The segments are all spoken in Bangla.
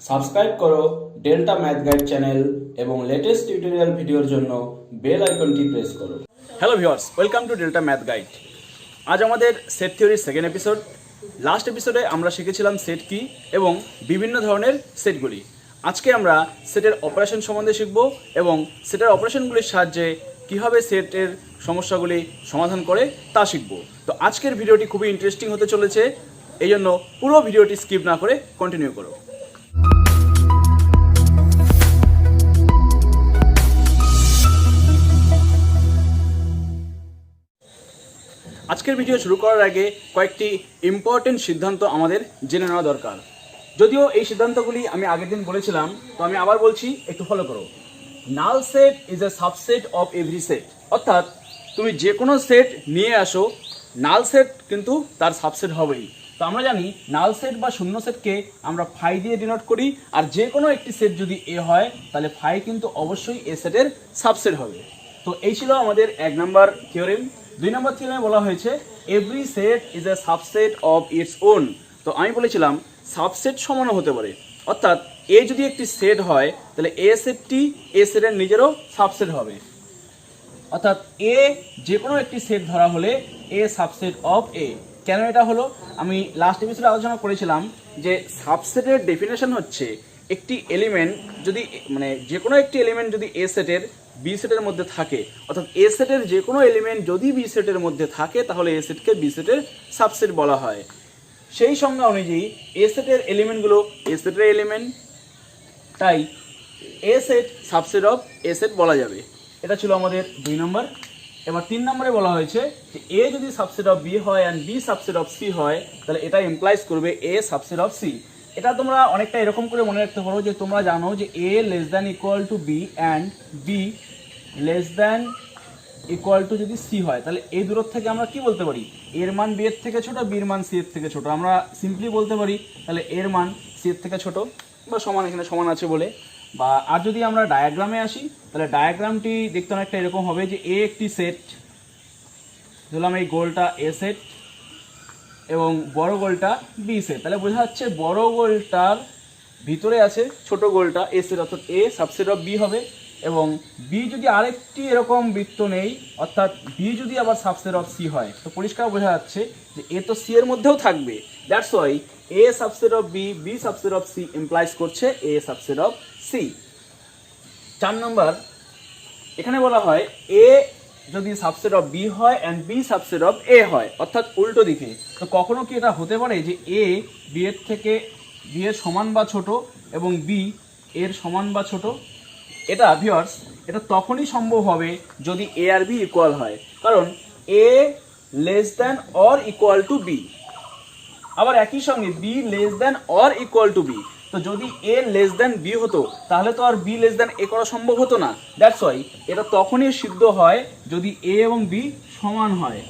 সাবস্ক্রাইব করো ডেল্টা ম্যাথ গাইড চ্যানেল এবং লেটেস্ট টিউটোরিয়াল ভিডিওর জন্য বেল আইকনটি প্রেস করো। Hello viewers, welcome to delta math guide. আজ আমাদের সেট থিওরির সেকেন্ড এপিসোড। লাস্ট এপিসোডে আমরা শিখেছিলাম সেট কি এবং বিভিন্ন ধরনের সেটগুলি। আজকে আমরা সেটের অপারেশন সম্বন্ধে শিখব এবং সেটের অপারেশনগুলির সাহায্যে কীভাবে সেটের সমস্যাগুলি সমাধান করে তা শিখব। তো আজকের ভিডিওটি খুবই ইন্টারেস্টিং হতে চলেছে, এই জন্য পুরো ভিডিওটি স্কিপ না করে কন্টিনিউ করো। আজকের ভিডিও শুরু করার আগে কয়েকটি ইম্পর্টেন্ট সিদ্ধান্ত আমাদের জেনে নেওয়া দরকার। যদিও এই সিদ্ধান্তগুলি আমি আগের দিন বলেছিলাম, তো আমি আবার বলছি, একটু ফলো করো। Null set is a subset of every set. অর্থাৎ তুমি যে কোনো সেট নিয়ে আসো, নাল সেট কিন্তু তার সাবসেট হবেই। তো আমরা জানি নাল সেট বা শূন্য সেটকে আমরা ফাই দিয়ে ডিনোট করি, আর যে কোনো একটি সেট যদি এ হয় তাহলে ফাই কিন্তু অবশ্যই এ সেটের সাবসেট হবে। তো এই ছিল আমাদের 1 নম্বর থিওরেম। 2 নম্বর থিওরেমে বলা হয়েছে every set is a subset of its own. তো আমি বলেছিলাম সাবসেট সমানও হতে পারে, অর্থাৎ এ যদি একটি সেট হয় তাহলে এ সেটটি এ সেটের নিজেরও সাবসেট হবে। অর্থাৎ এ যে কোনো একটি সেট ধরা হলে এ সাবসেট অফ এ। কেন এটা হলো আমি লাস্ট এপিসোডে আলোচনা করেছিলাম যে সাবসেটের ডেফিনেশন হচ্ছে একটি এলিমেন্ট যদি যে কোনো একটি এলিমেন্ট যদি এ সেটের বি সেটের মধ্যে থাকে, অর্থাৎ এ সেটের যে কোনো এলিমেন্ট যদি বি সেটের মধ্যে থাকে তাহলে এ সেটকে বি সেটের সাবসেট বলা হয়। সেই সংজ্ঞা অনুযায়ী এ সেটের এলিমেন্টগুলো এ সেটের এলিমেন্ট, তাই A set subset of A set বলা যাবে। এটা ছিল আমাদের 2 নম্বর। এবার 3 নম্বরে বলা হয়েছে যে এ যদি সাবসেট অফ বি হয় and B subset of C হয় তাহলে এটা ইমপ্লাইজ করবে এ সাবসেট অফ সি। এটা তোমরা অনেকটা এরকম করে মনে রাখতে পারো যে তোমরা জানো যে A less than equal to B and B less than equal to যদি সি হয় তাহলে এই দূরত্ব থেকে আমরা কি বলতে পারি, এর মান বি এর থেকে ছোট, বির মান সি এর থেকে ছোট। আমরা সিম্পলি বলতে পারি তাহলে এর মান সি এর থেকে ছোট বা সমান, এখানে সমান আছে বলে। বা আর যদি আমরা ডায়াগ্রামে আসি তাহলে ডায়াগ্রামটি দেখতে অনেকটা এরকম হবে যে এ একটি সেট, ধরলাম এই গোলটা এ সেট এবং বড় গোলটা বি সেট। তাহলে বোঝা যাচ্ছে বড় গোলটার ভিতরে আছে ছোট গোলটা এ সেট, অর্থাৎ এ সাবসেট অফ বি হবে। এবং বি যদি আরেকটি এরকম বৃত্ত নেই, অর্থাৎ বি যদি আবার সাবসেট অফ সি হয়, তো পরিষ্কার বোঝা যাচ্ছে যে এ তো সি এর মধ্যেও থাকবে। That's why A subset of B, B subset of C implies করছে এ সাবসেট অফ সি। 4 নম্বর, এখানে বলা হয় এ যদি সাবসেট অফ বি হয় and B subset of A হয়, অর্থাৎ উল্টো দিকে। তো কখনো কি এটা হতে পারে যে এ বি এর থেকে বি এর সমান বা ছোট এবং বি এর সমান বা ছোট? এটা ভিউয়ার্স, এটা তখনই সম্ভব হবে যদি এ আর বি ইকুয়াল হয়, কারণ A less than or equal to B. আবার একই সঙ্গে B less than or equal to B. তো যদি এ লেস দ্যান বি হতো তাহলে তো আর বি লেস দ্যান এ করা সম্ভব হতো না। দ্যাটস ওয়াই এটা তখনই সিদ্ধ হয় যদি এ এবং বি সমান হয়।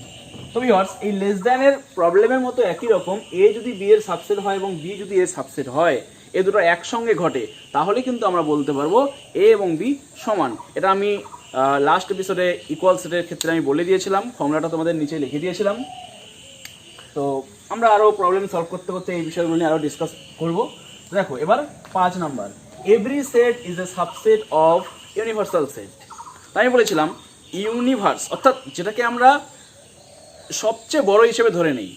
তো ভিউয়ার্স, এই লেস দ্যানের প্রবলেমের মতো একই রকম, এ যদি বি এর সাবসেট হয় এবং বি যদি এর সাবসেট হয়, এ দুটো একসঙ্গে ঘটে, তাহলে কিন্তু আমরা বলতে পারবো এ এবং বি সমান। এটা আমি লাস্ট এপিসোডে ইকুয়াল সেটের ক্ষেত্রে আমি বলে দিয়েছিলাম, ফর্মুলাটা তোমাদের নিচে লিখে দিয়েছিলাম। তো আমরা আরও প্রবলেম সলভ করতে করতে এই বিষয়গুলো নিয়ে আরও ডিসকাস করবো। দেখো এবার 5 number, every set is a subset of universal set. তাই আমি বলেছিলাম ইউনিভার্স অর্থাৎ যেটাকে আমরা সবচেয়ে বড় হিসেবে ধরে নিই,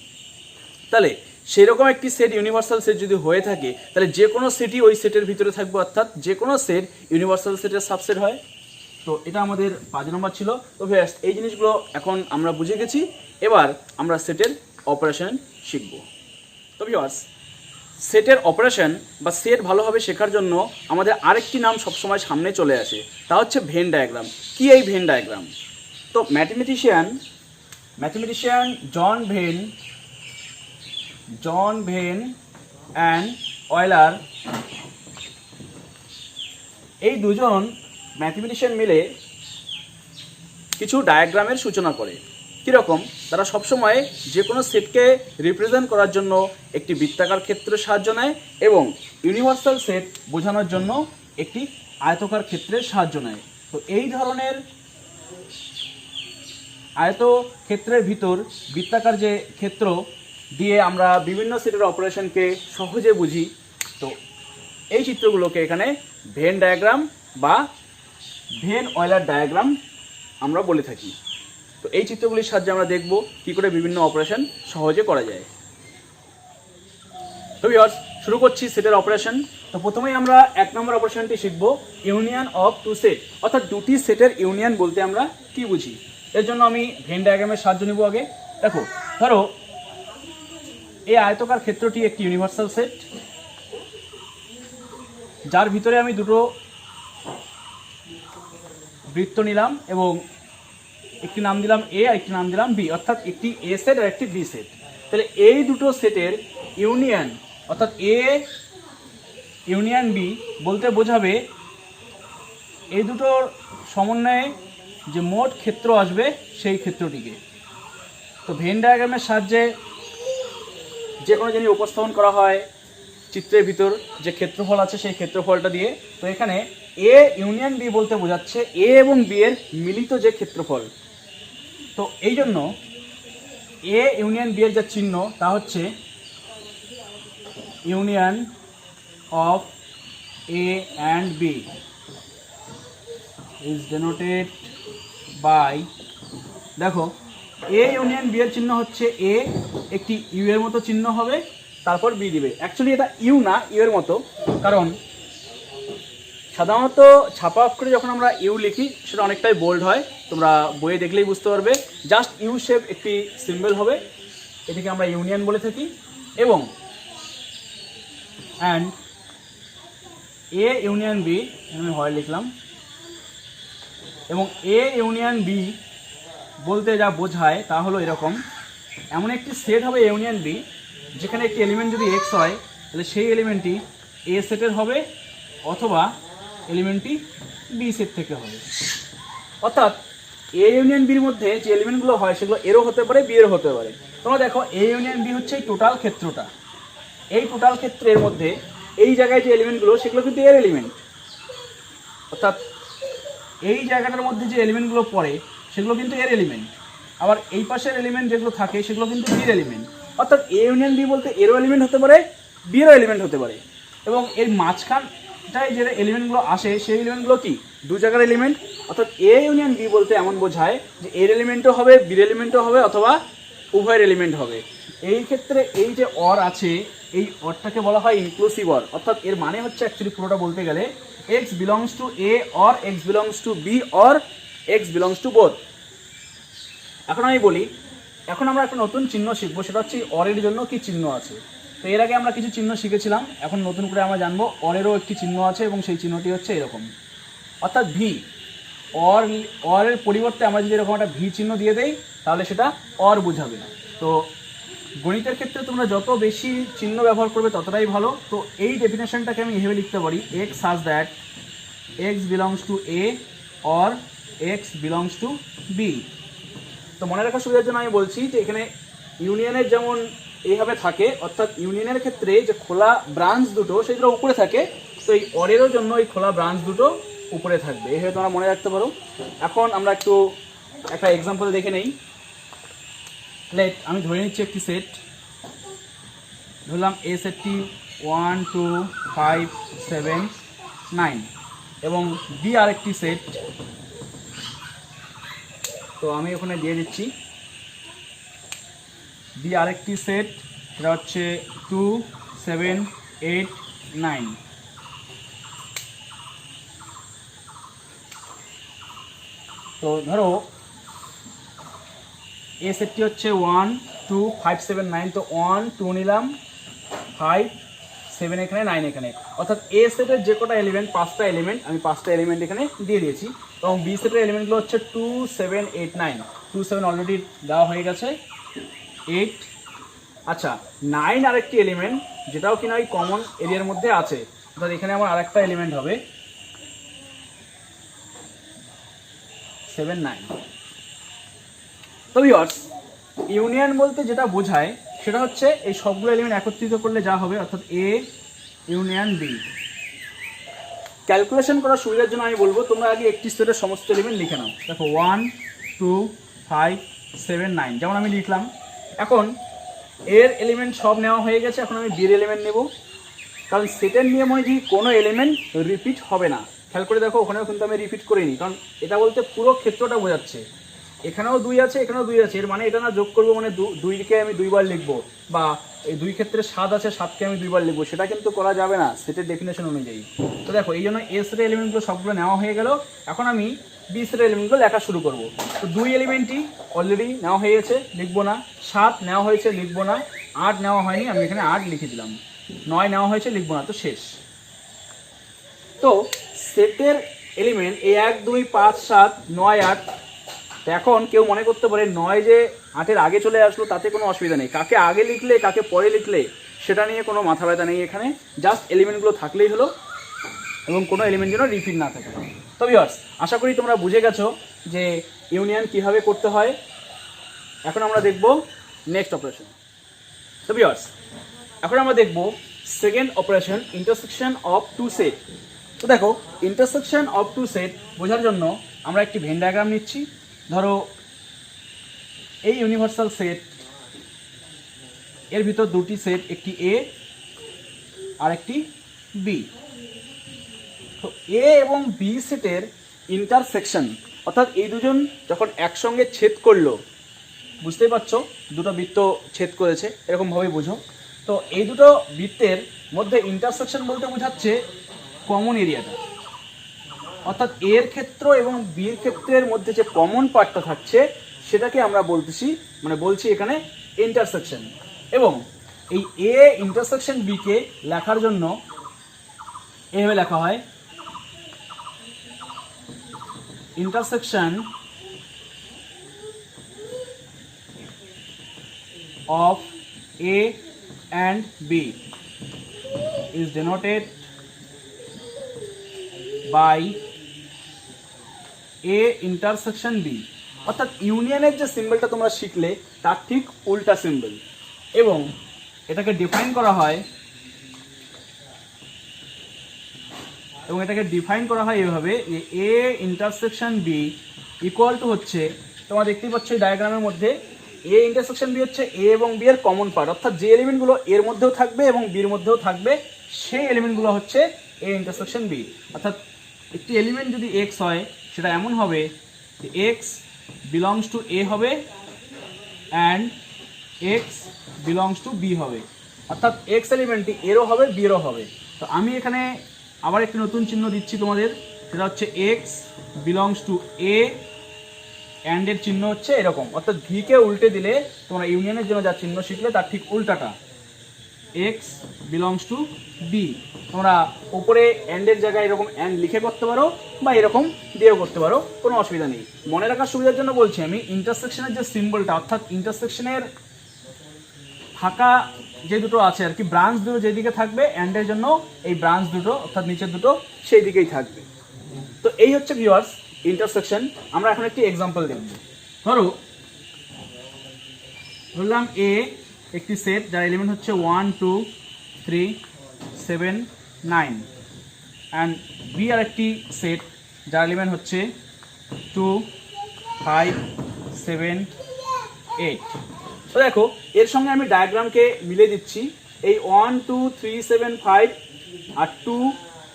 তাহলে সেরকম একটি সেট ইউনিভার্সাল সেট যদি হয়ে থাকে তাহলে যে কোনো সেটই ওই সেটের ভিতরে থাকবে, অর্থাৎ যে কোনো সেট ইউনিভার্সাল সেটের সাবসেট হয়। তো এটা আমাদের 5 নম্বর ছিল। তো ভিউয়ার্স, এই জিনিসগুলো এখন আমরা বুঝে গেছি। এবার আমরা সেটের অপারেশন শিখব। তো ভিউয়ার্স, সেটের অপারেশন বা সেট ভালোভাবে শেখার জন্য আমাদের আরেকটি নাম সবসময় সামনে চলে আসে, তা হচ্ছে ভেন ডায়াগ্রাম। কি এই ভেন ডায়াগ্রাম? তো mathematician John Venn and Euler, এই দুজন ম্যাথমেটিশিয়ান মিলে কিছু ডায়াগ্রামের সূচনা করে। কীরকম? তারা সবসময় যে কোনো সেটকে রিপ্রেজেন্ট করার জন্য একটি বৃত্তাকার ক্ষেত্রের সাহায্য নেয় এবং ইউনিভার্সাল সেট বোঝানোর জন্য একটি আয়তকার ক্ষেত্রের সাহায্য নেয়। তো এই ধরনের আয়তক্ষেত্রের ভিতর বৃত্তাকার যে ক্ষেত্র দিয়ে আমরা বিভিন্ন সেটের অপারেশনকে সহজে বুঝি। তো এই চিত্রগুলোকে এখানে ভেন ডায়াগ্রাম বা ভেন অয়েলার ডায়াগ্রাম আমরা বলে থাকি। তো এই চিত্রগুলির সাহায্যে আমরা দেখব কী করে বিভিন্ন অপারেশন সহজে করা যায়। তো ভিউয়ার্স, শুরু করছি সেটের অপারেশন। তো প্রথমেই আমরা 1 নম্বর অপারেশনটি শিখব, ইউনিয়ন অফ টু সেট, অর্থাৎ দুটি সেটের ইউনিয়ন বলতে আমরা কি বুঝি। এর জন্য আমি ভেন ডায়াগ্রামের সাহায্য নিব। আগে দেখো, ধরো এই আয়তকার ক্ষেত্রটি একটি ইউনিভার্সাল সেট, যার ভিতরে আমি দুটো বৃত্ত নিলাম এবং একটি নাম দিলাম এ আর একটি নাম দিলাম বি, অর্থাৎ একটি এ সেট আর একটি বি সেট। তাহলে এই দুটো সেটের ইউনিয়ন অর্থাৎ এ ইউনিয়ন বি বলতে বোঝাবে এই দুটোর সমন্বয়ে যে মোট ক্ষেত্র আসবে সেই ক্ষেত্রটিকে। তো ভেন ডায়াগ্রামের সাহায্যে যে কোনো জিনিস উপস্থাপন করা হয় চিত্রের ভিতর যে ক্ষেত্রফল আছে সেই ক্ষেত্রফলটা দিয়ে। তো এখানে এ ইউনিয়ন বি বলতে বোঝাচ্ছে এ এবং বি এর মিলিত যে ক্ষেত্রফল। তো এই জন্য এ ইউনিয়ন বি এর যা চিহ্ন তা হচ্ছে union of A and B is denoted by, দেখো এ ইউনিয়ন বি এর চিহ্ন হচ্ছে এ, একটি ইউ এর মতো চিহ্ন হবে, তারপর বি দিবে। অ্যাকচুয়ালি এটা ইউ না, ইউ এর মতো, কারণ সাধারণত ছাপা অক্ষরে যখন আমরা ইউ লিখি সেটা অনেকটাই বোল্ড হয়, তোমরা বইয়ে দেখলেই বুঝতে পারবে। জাস্ট ইউ শেপ একটি সিম্বল হবে, এটিকে আমরা ইউনিয়ন বলে থাকি। এবং অ্যান্ড এ ইউনিয়ন বি, আমি হয় লিখলাম, এবং এ ইউনিয়ন বি বলতে যা বোঝায় তা হলো এরকম, এমন একটি সেট হবে ইউনিয়ন বি যেখানে একটি এলিমেন্ট যদি এক্স হয় তাহলে সেই এলিমেন্টটি এ সেটের হবে অথবা এলিমেন্টটি বি সেট থেকে হবে। অর্থাৎ এ ইউনিয়ন বির মধ্যে যে এলিমেন্টগুলো হয় সেগুলো এরও হতে পারে, বি এরও হতে পারে। তোমরা দেখো এ ইউনিয়ন বি হচ্ছে এই টোটাল ক্ষেত্রটা, এই টোটাল ক্ষেত্রের মধ্যে এই জায়গায় যে এলিমেন্টগুলো সেগুলো কিন্তু এর এলিমেন্ট, অর্থাৎ এই জায়গাটার মধ্যে যে এলিমেন্টগুলো পড়ে সেগুলো কিন্তু এর এলিমেন্ট, আবার এই পাশের এলিমেন্ট যেগুলো থাকে সেগুলো কিন্তু বির এলিমেন্ট। অর্থাৎ এ ইউনিয়ন বি বলতে এরও এলিমেন্ট হতে পারে, বিরও এলিমেন্ট হতে পারে। এবং এর মাঝখানটায় যে এলিমেন্টগুলো আসে সেই এলিমেন্টগুলো কি দু জায়গার এলিমেন্ট। অর্থাৎ এ ইউনিয়ন বি বলতে এমন বোঝায় যে এর এলিমেন্টও হবে, বির এলিমেন্টও হবে, অথবা উভয়ের এলিমেন্ট হবে। এই ক্ষেত্রে এই যে অর আছে, এই অরটাকে বলা হয় ইনক্লুসিভ অর। অর্থাৎ এর মানে হচ্ছে অ্যাকচুয়ালি পুরোটা বলতে গেলে X belongs to A or X belongs to B or X belongs to both. এখন আমি বলি, এখন আমরা একটা নতুন চিহ্ন শিখবো, সেটা হচ্ছে অরের জন্য কি চিহ্ন আছে। তো এর আগে আমরা কিছু চিহ্ন শিখেছিলাম, এখন নতুন করে আমরা জানবো অরেরও একটি চিহ্ন আছে এবং সেই চিহ্নটি হচ্ছে এরকম, অর্থাৎ ভি। অরের পরিবর্তে আমরা যদি এরকম একটা ভি চিহ্ন দিয়ে দেই তাহলে সেটা অর বোঝাবে। তো গণিতের ক্ষেত্রে তোমরা যত বেশি চিহ্ন ব্যবহার করবে ততটাই ভালো। তো এই ডেফিনেশনটাকে আমি এভাবে লিখতে পারি, X such that X belongs to A or X belongs to B. তো মনে রাখার সুবিধার জন্য আমি বলছি যে এখানে ইউনিয়নের যেমন এইভাবে থাকে, অর্থাৎ ইউনিয়নের ক্ষেত্রে যে খোলা ব্রাঞ্চ দুটো সেগুলো উপরে থাকে, তো এই অরেরও জন্য এই খোলা ব্রাঞ্চ দুটো উপরে থাকবে, এইভাবে তোমরা মনে রাখতে পারো। এখন আমরা একটু একটা এক্সাম্পল দেখে নেই। লেট আমি ধরে নিচ্ছি একটি সেট, ধরলাম এ সেটটি 1 2 5 7 9 এবং বি আরেকটি সেট, তো আমি ওখানে দিয়ে দিচ্ছি বি আরেকটি সেট, সেটা হচ্ছে 2 7 8 9। তো ধরো এ সেটটি হচ্ছে 1 2 5 7 9, তো 1 2 নিলাম, 5 7 এখানে, 9 এখানে, অর্থাৎ এ সেটের যে কটা এলিমেন্ট, 5টা এলিমেন্ট, আমি 5টা এলিমেন্ট এখানে দিয়ে দিয়েছি। এবং বি সেটের এলিমেন্টগুলো হচ্ছে 2 7 8 9, 2 7 অলরেডি দেওয়া হয়ে গেছে, 8, আচ্ছা 9 আরেকটি এলিমেন্ট যেটাও কিনা ওই কমন এরিয়ার মধ্যে আছে, অর্থাৎ এখানে আমার আরেকটা এলিমেন্ট হবে 7 9। তো ভিউয়ার্স, ইউনিয়ন বলতে যেটা বোঝায় সেটা হচ্ছে এই সবগুলো এলিমেন্ট একত্রিত করলে যা হবে, অর্থাৎ এ ইউনিয়ন বি। ক্যালকুলেশন করার সুবিধার জন্য আমি বলবো তোমরা আগে একটি সেটের সমস্ত এলিমেন্ট লিখে নাও। দেখো 1 2 5 7 9 যেমন আমি লিখলাম। এখন এর এলিমেন্ট সব নেওয়া হয়ে গেছে, এখন আমি বির এলিমেন্ট নেব। কারণ সেটের নিয়ম অনুযায়ী কোনো এলিমেন্ট রিপিট হবে না। খেয়াল করে দেখো, ওখানেও কিন্তু আমি রিপিট করিনি, কারণ এটা বলতে পুরো ক্ষেত্রটা বোঝাচ্ছে। এখানেও 2 আছে, এখানেও 2 আছে, এর মানে এটা না যোগ করবো মানে 2কে আমি 2বার লিখবো, বা এই 2 ক্ষেত্রে 7 আছে, 7কে আমি 2বার লিখবো, সেটা কিন্তু করা যাবে না সেটের ডেফিনেশন অনুযায়ী। তো দেখো, এই জন্য এস এর এলিমেন্টগুলো সবগুলো নেওয়া হয়ে গেল। এখন আমি বি এর এলিমেন্টগুলো লেখা শুরু করব। তো 2 এলিমেন্টই অলরেডি নেওয়া হয়ে গেছে, লিখবো না। 7 নেওয়া হয়েছে, লিখবো না। 8 নেওয়া হয়নি, আমি এখানে 8 লিখে দিলাম। 9 নেওয়া হয়েছে, লিখবো না, তো শেষ। তো সেটের এলিমেন্ট এই 1 2 5 7 9 8। এখন কেউ মনে করতে পারে 9 যে 8-এর আগে চলে আসলো তাতে কোনো অসুবিধা নেই, কাকে আগে লিখলে কাকে পরে লিখলে সেটা নিয়ে কোনো মাথা ব্যথা নেই। এখানে জাস্ট এলিমেন্টগুলো থাকলেই হলো, এবং কোনো এলিমেন্ট যেন রিপিট না থাকে। তো ভিউয়ার্স, আশা করি তোমরা বুঝে গেছো যে ইউনিয়ন কিভাবে করতে হয়। এখন আমরা দেখব নেক্সট অপারেশন। তো ভিউয়ার্স, এখন আমরা দেখব second operation, intersection of two set. তো দেখো, ইন্টারসেকশন অফ টু সেট বোঝার জন্য আমরা একটি ভেন ডায়াগ্রাম নিচ্ছি। ধরো এই ইউনিভার্সাল সেট, এর ভিতর 2টি সেট, একটি এ আর একটি বি। তো এ এবং বি সেটের ইন্টারসেকশন, অর্থাৎ এই দুজন যখন একসঙ্গে ছেদ করলো, বুঝতেই পারছো দুটো বৃত্ত ছেদ করেছে, এরকমভাবেই বুঝো। তো এই দুটো বৃত্তের মধ্যে ইন্টারসেকশন বলতে বোঝাচ্ছে কমন এরিয়াটা, অর্থাৎ এর ক্ষেত্র এবং বির ক্ষেত্রের মধ্যে যে কমন পার্টটা থাকছে সেটাকে আমরা বলছি এখানে ইন্টারসেকশন। এবং এই এ ইন্টারসেকশন বি কে লেখার জন্য এভাবে লেখা হয়, intersection of A and B is denoted by A intersection B। অর্থাৎ ইউনিয়নের যে সিম্বলটা তোমরা শিখলে তার ঠিক উল্টা সিম্বল, এবং এটাকে ডিফাইন করা হয় এভাবে, A intersection B equal to হচ্ছে, তোমরা দেখতেই পাচ্ছ এই ডায়াগ্রামের মধ্যে এ ইন্টারসেকশন বি হচ্ছে এ এবং বি এর কমন পার্ট, অর্থাৎ যে এলিমেন্টগুলো এর মধ্যেও থাকবে এবং বির মধ্যেও থাকবে সেই এলিমেন্টগুলো হচ্ছে এ ইন্টারসেকশন বি। অর্থাৎ একটি এলিমেন্ট যদি এক্স হয় সেটা এমন হবে যে এক্স বিলংস টু এ হবে and X belongs to B হবে, অর্থাৎ এক্স এলিমেন্টটি এরও হবে বিরও হবে। তো আমি এখানে আবার একটি নতুন চিহ্ন দিচ্ছি তোমাদের, সেটা হচ্ছে x belongs to A and এর চিহ্ন হচ্ছে এরকম, অর্থাৎ ভিকে উল্টে দিলে তোমরা ইউনিয়নের জন্য যা চিহ্ন শিখলে তার ঠিক উল্টাটা, এক্স বিলংস টু বি। তোমরা উপরে অ্যান্ডের জায়গায় এরকম অ্যান্ড লিখে করতে পারো বা এরকম দিয়েও করতে পারো, কোনো অসুবিধা নেই। মনে রাখার সুবিধার জন্য বলছি আমি, ইন্টারসেকশনের যে সিম্বলটা, অর্থাৎ ইন্টারসেকশনের ফাঁকা যে দুটো আছে আর কি, ব্রাঞ্চ দুটো যেদিকে থাকবে অ্যান্ডের জন্য এই ব্রাঞ্চ দুটো অর্থাৎ নিচের দুটো সেই দিকেই থাকবে। তো এই হচ্ছে ভিউয়ার্স ইন্টারসেকশন। আমরা এখন একটি এক্সাম্পল দেখব। ধরলাম এ একটি সেট যার এলিমেন্ট হচ্ছে 1 2 3 7 9 অ্যান্ড বি আর একটি সেট যার এলিমেন্ট হচ্ছে 2 5 7 8। তো দেখো, এর সঙ্গে আমি ডায়াগ্রামকে মিলে দিচ্ছি। এই 1 2 3 7 5 আর 2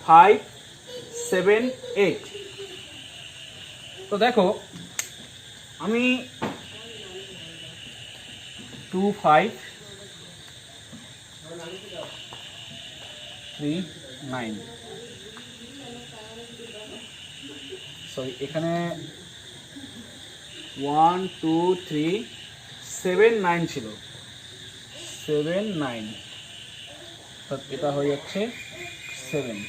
5 7 8। তো দেখো, আমি 2 5 3 9, সরি এখানে 1 2 3 7 9 ছিল, 7 9, এটা হয়ে যাচ্ছে 7,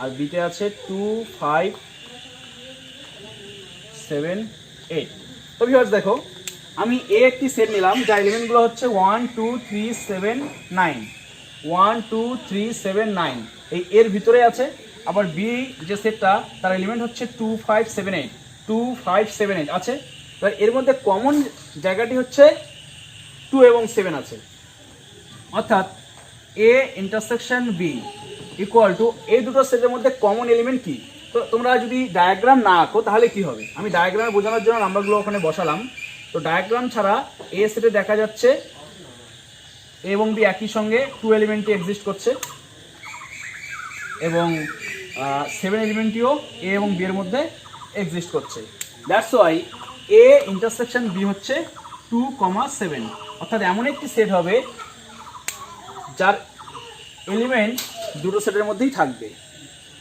আর বিতে আছে 2 5 7 8। তো ভিউয়ার্স দেখো, আমি এ একটি সেট নিলাম যার এলিমেন্টগুলো হচ্ছে 1 2 3 7 9, 1 2 3 7 9 এই এর ভিতরে আছে। আবার বি যে সেটটা তার এলিমেন্ট হচ্ছে 2 5 7 8, 2 5 7 8 আছে। এবার এর মধ্যে কমন জায়গাটি হচ্ছে 2 এবং 7 আছে, অর্থাৎ A intersection B equal to এই দুটো সেটের মধ্যে কমন এলিমেন্ট কি। তো তোমরা যদি ডায়াগ্রাম না আঁকো তাহলে কি হবে, আমি ডায়াগ্রামে বোঝানোর জন্য নাম্বারগুলো ওখানে বসালাম। তো ডায়াগ্রাম ছাড়া এ সেটে দেখা যাচ্ছে এ এবং বি একই সঙ্গে 2 এলিমেন্টই এক্সিস্ট করছে এবং 7 এলিমেন্টটিও এ এবং বি এর মধ্যে এক্সিস্ট করছে। That's why A intersection B হচ্ছে 2,7, অর্থাৎ এমন একটি সেট হবে যার এলিমেন্ট দুটো সেটের মধ্যেই থাকবে।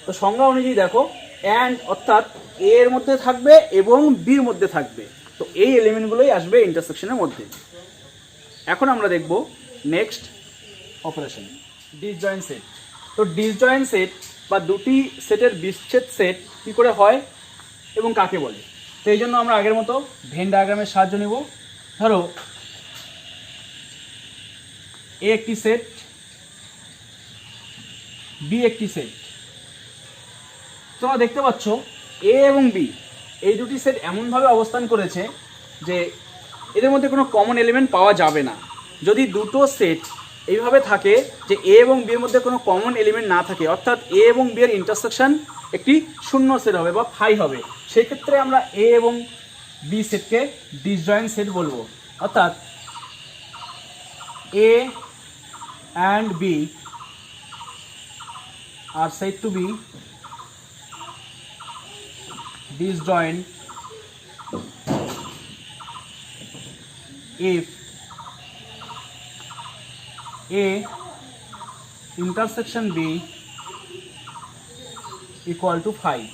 তো সংজ্ঞা অনুযায়ী দেখো, অ্যান্ড অর্থাৎ এ এর মধ্যে থাকবে এবং বির মধ্যে থাকবে, তো এই এলিমেন্টগুলোই আসবে ইন্টারসেকশনের মধ্যে। এখন আমরা দেখব নেক্সট অপারেশন, ডিসজয়েন্ট সেট। তো ডিসজয়েন্ট সেট বা দুটি সেটের বিচ্ছেদ সেট কী করে হয় এবং কাকে বলে, তো এই জন্য আমরা আগের মতো ভেন ডায়াগ্রামের সাহায্য নেব। ধরো এ একটি সেট, বি একটি সেট। তোমরা দেখতে পাচ্ছ এ এবং বি এই দুটি সেট এমনভাবে অবস্থান করেছে যে এদের মধ্যে কোনো কমন এলিমেন্ট পাওয়া যাবে না। যদি দুটো সেট এইভাবে থাকে যে এ এবং বি এর মধ্যে কোনো কমন এলিমেন্ট না থাকে, অর্থাৎ এ এবং বি এর ইন্টারসেকশন একটি শূন্য সেট হবে বা ফাই হবে, সেক্ষেত্রে আমরা এ এবং বি সেটকে ডিসজয়েন্ট সেট বলবো। অর্থাৎ A and B are said to be disjoint if A intersection B equal to 5।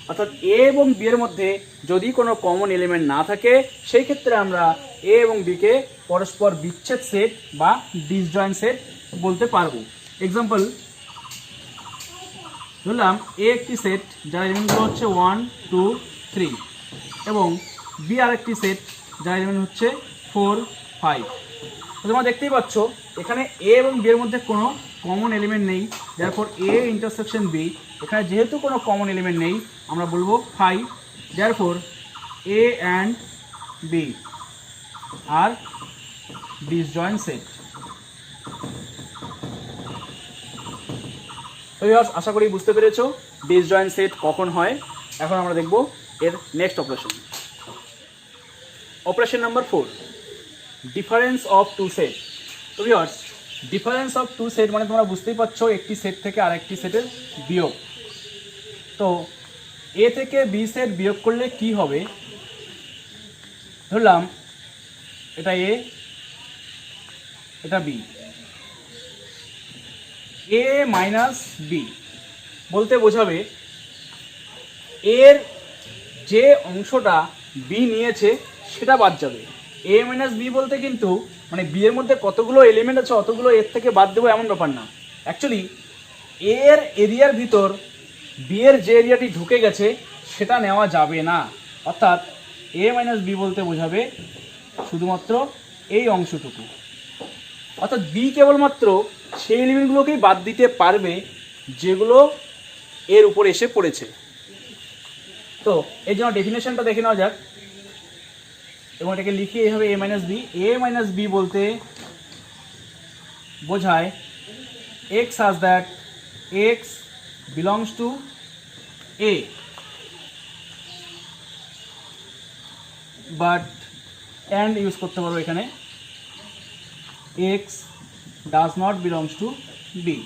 অর্থাৎ এ এবং বি এর মধ্যে যদি কোনো কমন এলিমেন্ট না থাকে, সেই ক্ষেত্রে আমরা এ এবং বিকে পরস্পর বিচ্ছেদ সেট বা ডিসজয়েন্ট সেট বলতে পারবো। এক্সাম্পল ধরলাম এ একটি সেট যার এলিমেন্টগুলো হচ্ছে 1, 2, 3 এবং বি আরেকটি সেট যার এলিমেন্ট হচ্ছে 4, 5। তোমরা দেখতেই পাচ্ছ এখানে এ এবং বি এর মধ্যে কোনো কমন এলিমেন্ট নেই, therefore এ ইন্টারসেকশন বি, এখানে যেহেতু কোনো কমন এলিমেন্ট নেই আমরা বলবো 5, therefore A and B are disjoint set. আশা করি বুঝতে পেরেছো ডিসজয়েন্ট সেট কখন হয়। এখন আমরা দেখব এর next operation, operation number 4, difference of two set. তো viewers, difference of two set মানে তোমরা বুঝতেই পারছো একটি সেট থেকে আরেকটি সেটের বিয়োগ। তো এ থেকে বি সেট বিয়োগ করলে কি হবে, ধরলাম এটা এ, এটা বি। এ মাইনাস বি বলতে বোঝাবে এর যে অংশটা বি নিয়েছে সেটা বাদ যাবে। এ মাইনাস বি বলতে কিন্তু মানে বি এর মধ্যে কতগুলো এলিমেন্ট আছে অতগুলো এর থেকে বাদ দেবো এমন ব্যাপার না। অ্যাকচুয়ালি এর এরিয়ার ভিতর বি এর যে এরিয়াটি ঢুকে গেছে সেটা নেওয়া যাবে না। অর্থাৎ এ মাইনাস বি বলতে বোঝাবে শুধুমাত্র এই অংশটুকু। অর্থাৎ বি কেবলমাত্র সেই এলিমেন্টগুলোকেই বাদ দিতে পারবে যেগুলো এর উপর এসে পড়েছে। তো এর জন্য ডেফিনেশনটা দেখে নেওয়া যাক এবং এটাকে লিখি এইভাবে A minus B. A minus B বলতে বোঝায় X such that X belongs to A but and use করতে পারবো এখানে, X does not belongs to B.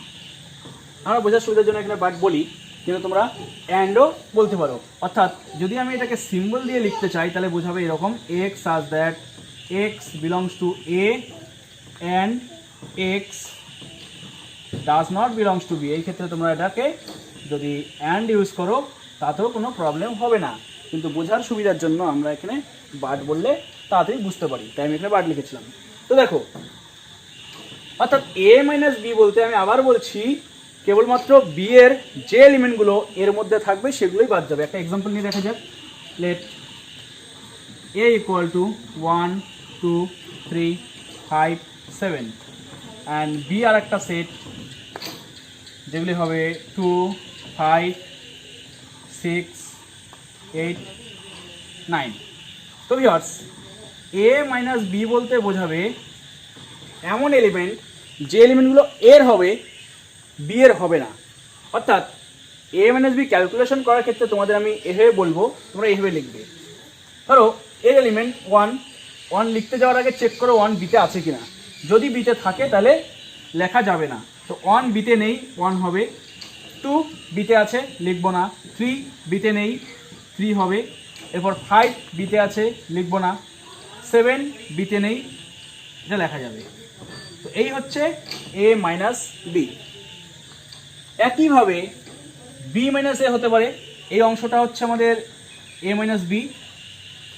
আমরা বোঝার সুবিধার জন্য এখানে বাট বলি, কিন্তু তোমরা অ্যান্ডও বলতে পারো। অর্থাৎ যদি আমি এটাকে সিম্বল দিয়ে লিখতে চাই তাহলে বোঝাবে এরকম, X such that X belongs to A and X does not belongs to B. এই ক্ষেত্রে তোমরা এটাকে যদি অ্যান্ড ইউজ করো তাতেও কোনো প্রবলেম হবে না, কিন্তু বোঝার সুবিধার জন্য আমরা এখানে বাট বললে তাড়াতাড়ি বুঝতে পারি, তাই আমি এখানে বাট লিখেছিলাম। তো দেখো, অর্থাৎ এ মাইনাস বি বলতে আমি আবার বলছি কেবলমাত্র বি এর যে এলিমেন্টগুলো এর মধ্যে থাকবে সেগুলোই বাদ যাবে। একটা এক্সাম্পল নিয়ে দেখা যাক। Let A equal to 1, 2, 3, 5, 7 and B আর একটা সেট যেগুলি হবে 2, 5, 6, 8, 9। তো ভিউয়ার্স, এ মাইনাস বি বলতে বোঝাবে এমন এলিমেন্ট যে এলিমেন্টগুলো এর হবে বি এর হবে না। অর্থাৎ এ মাইনাস বি ক্যালকুলেশন করার ক্ষেত্রে তোমাদের আমি এভাবে বলবো, তোমরা এভাবে লিখবে। ধরো এর এলিমেন্ট 1 লিখতে যাওয়ার আগে চেক করো 1 বিতে আছে কিনা। যদি বিতে থাকে তাহলে লেখা যাবে না। তো 1 বিতে নেই, 1 হবে। 2 বিতে আছে, লিখবো না। 3 বিতে নেই, 3 হবে। এরপর 5 বিতে আছে, লিখবো না। 7 বিতে নেই, এটা লেখা যাবে। তো এই হচ্ছে a মাইনাস বি। একইভাবে বি মাইনাস এ হতে পারে, এই অংশটা হচ্ছে আমাদের a মাইনাস বি।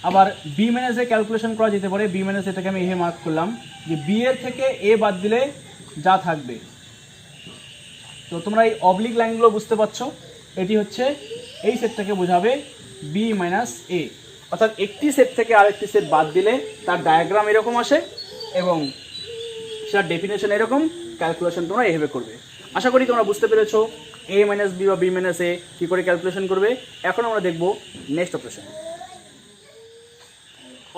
আবার বি মাইনাস এ ক্যালকুলেশন করা যেতে পারে, বি মাইনাস এটাকে আমি এ মার্ক করলাম, যে বি এর থেকে এ বাদ দিলে যা থাকবে। তো তোমরা এই অবলিক লাইনগুলো বুঝতে পারছো, এটি হচ্ছে এই সেটটাকে বোঝাবে বি মাইনাস এ। অর্থাৎ একটি সেট থেকে আরেকটি সেট বাদ দিলে তার ডায়াগ্রাম এরকম আসে এবং সেটার ডেফিনেশন এরকম, ক্যালকুলেশন তোমরা এভাবে করবে। আশা করি তোমরা বুঝতে পেরেছো এ মাইনাস বি বা বি মাইনাস এ কী করে ক্যালকুলেশন করবে। এখন আমরা দেখব next operation.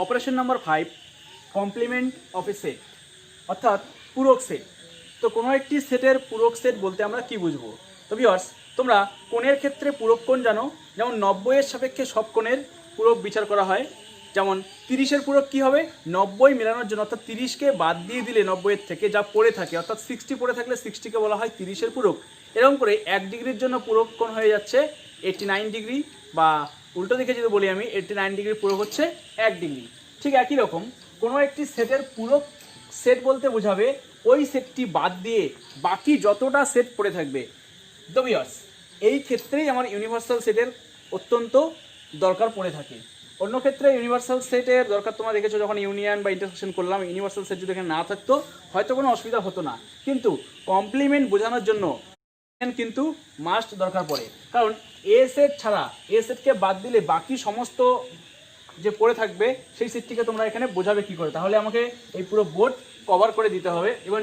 Operation number 5, complement of A set, অর্থাৎ পূরক সেট। তো কোনো একটি সেটের পূরক সেট বলতে আমরা কি বুঝবো? তো ভিউয়ার্স, তোমরা কোণের ক্ষেত্রে পূরক কোণ জানো, যেমন 90-এর সাপেক্ষে সব কোণের পূরক বিচার করা হয়। যেমন 30-এর পূরক কী হবে? 90 মেলানোর জন্য, অর্থাৎ 30কে বাদ দিয়ে দিলে 90-এর থেকে যা পড়ে থাকে, অর্থাৎ 60 পড়ে থাকলে 60কে বলা হয় 30-এর পূরক। এরকম করে 1 ডিগ্রির জন্য পূরক কোণ হয়ে যাচ্ছে 89 ডিগ্রি, বা উল্টো দিকে যদি বলি আমি 89 ডিগ্রির পূরক হচ্ছে 1 ডিগ্রি। ঠিক একই রকম কোনো একটি সেটের পূরক সেট বলতে বোঝাবে ওই সেটটি বাদ দিয়ে বাকি যতটা সেট পড়ে থাকবে। তো ভিউয়ার্স, এই ক্ষেত্রেই আমার ইউনিভার্সাল সেটের অত্যন্ত দরকার পড়ে থাকে। অন্য ক্ষেত্রে ইউনিভার্সাল সেটের দরকার তোমরা দেখেছো, যখন ইউনিয়ন বা ইন্টারসেকশন করলাম, ইউনিভার্সাল সেট যদি এখানে না থাকতো হয়তো কোনো অসুবিধা হতো না, কিন্তু কমপ্লিমেন্ট বোঝানোর জন্য কিন্তু মাস্ট দরকার পড়ে। কারণ এ সেট ছাড়া, এ সেটকে বাদ দিলে বাকি সমস্ত যে পড়ে থাকবে সেই সেটটিকে তোমরা এখানে বোঝাবে কি করে। তাহলে আমাকে এই পুরো বোর্ড কভার করে দিতে হবে এবং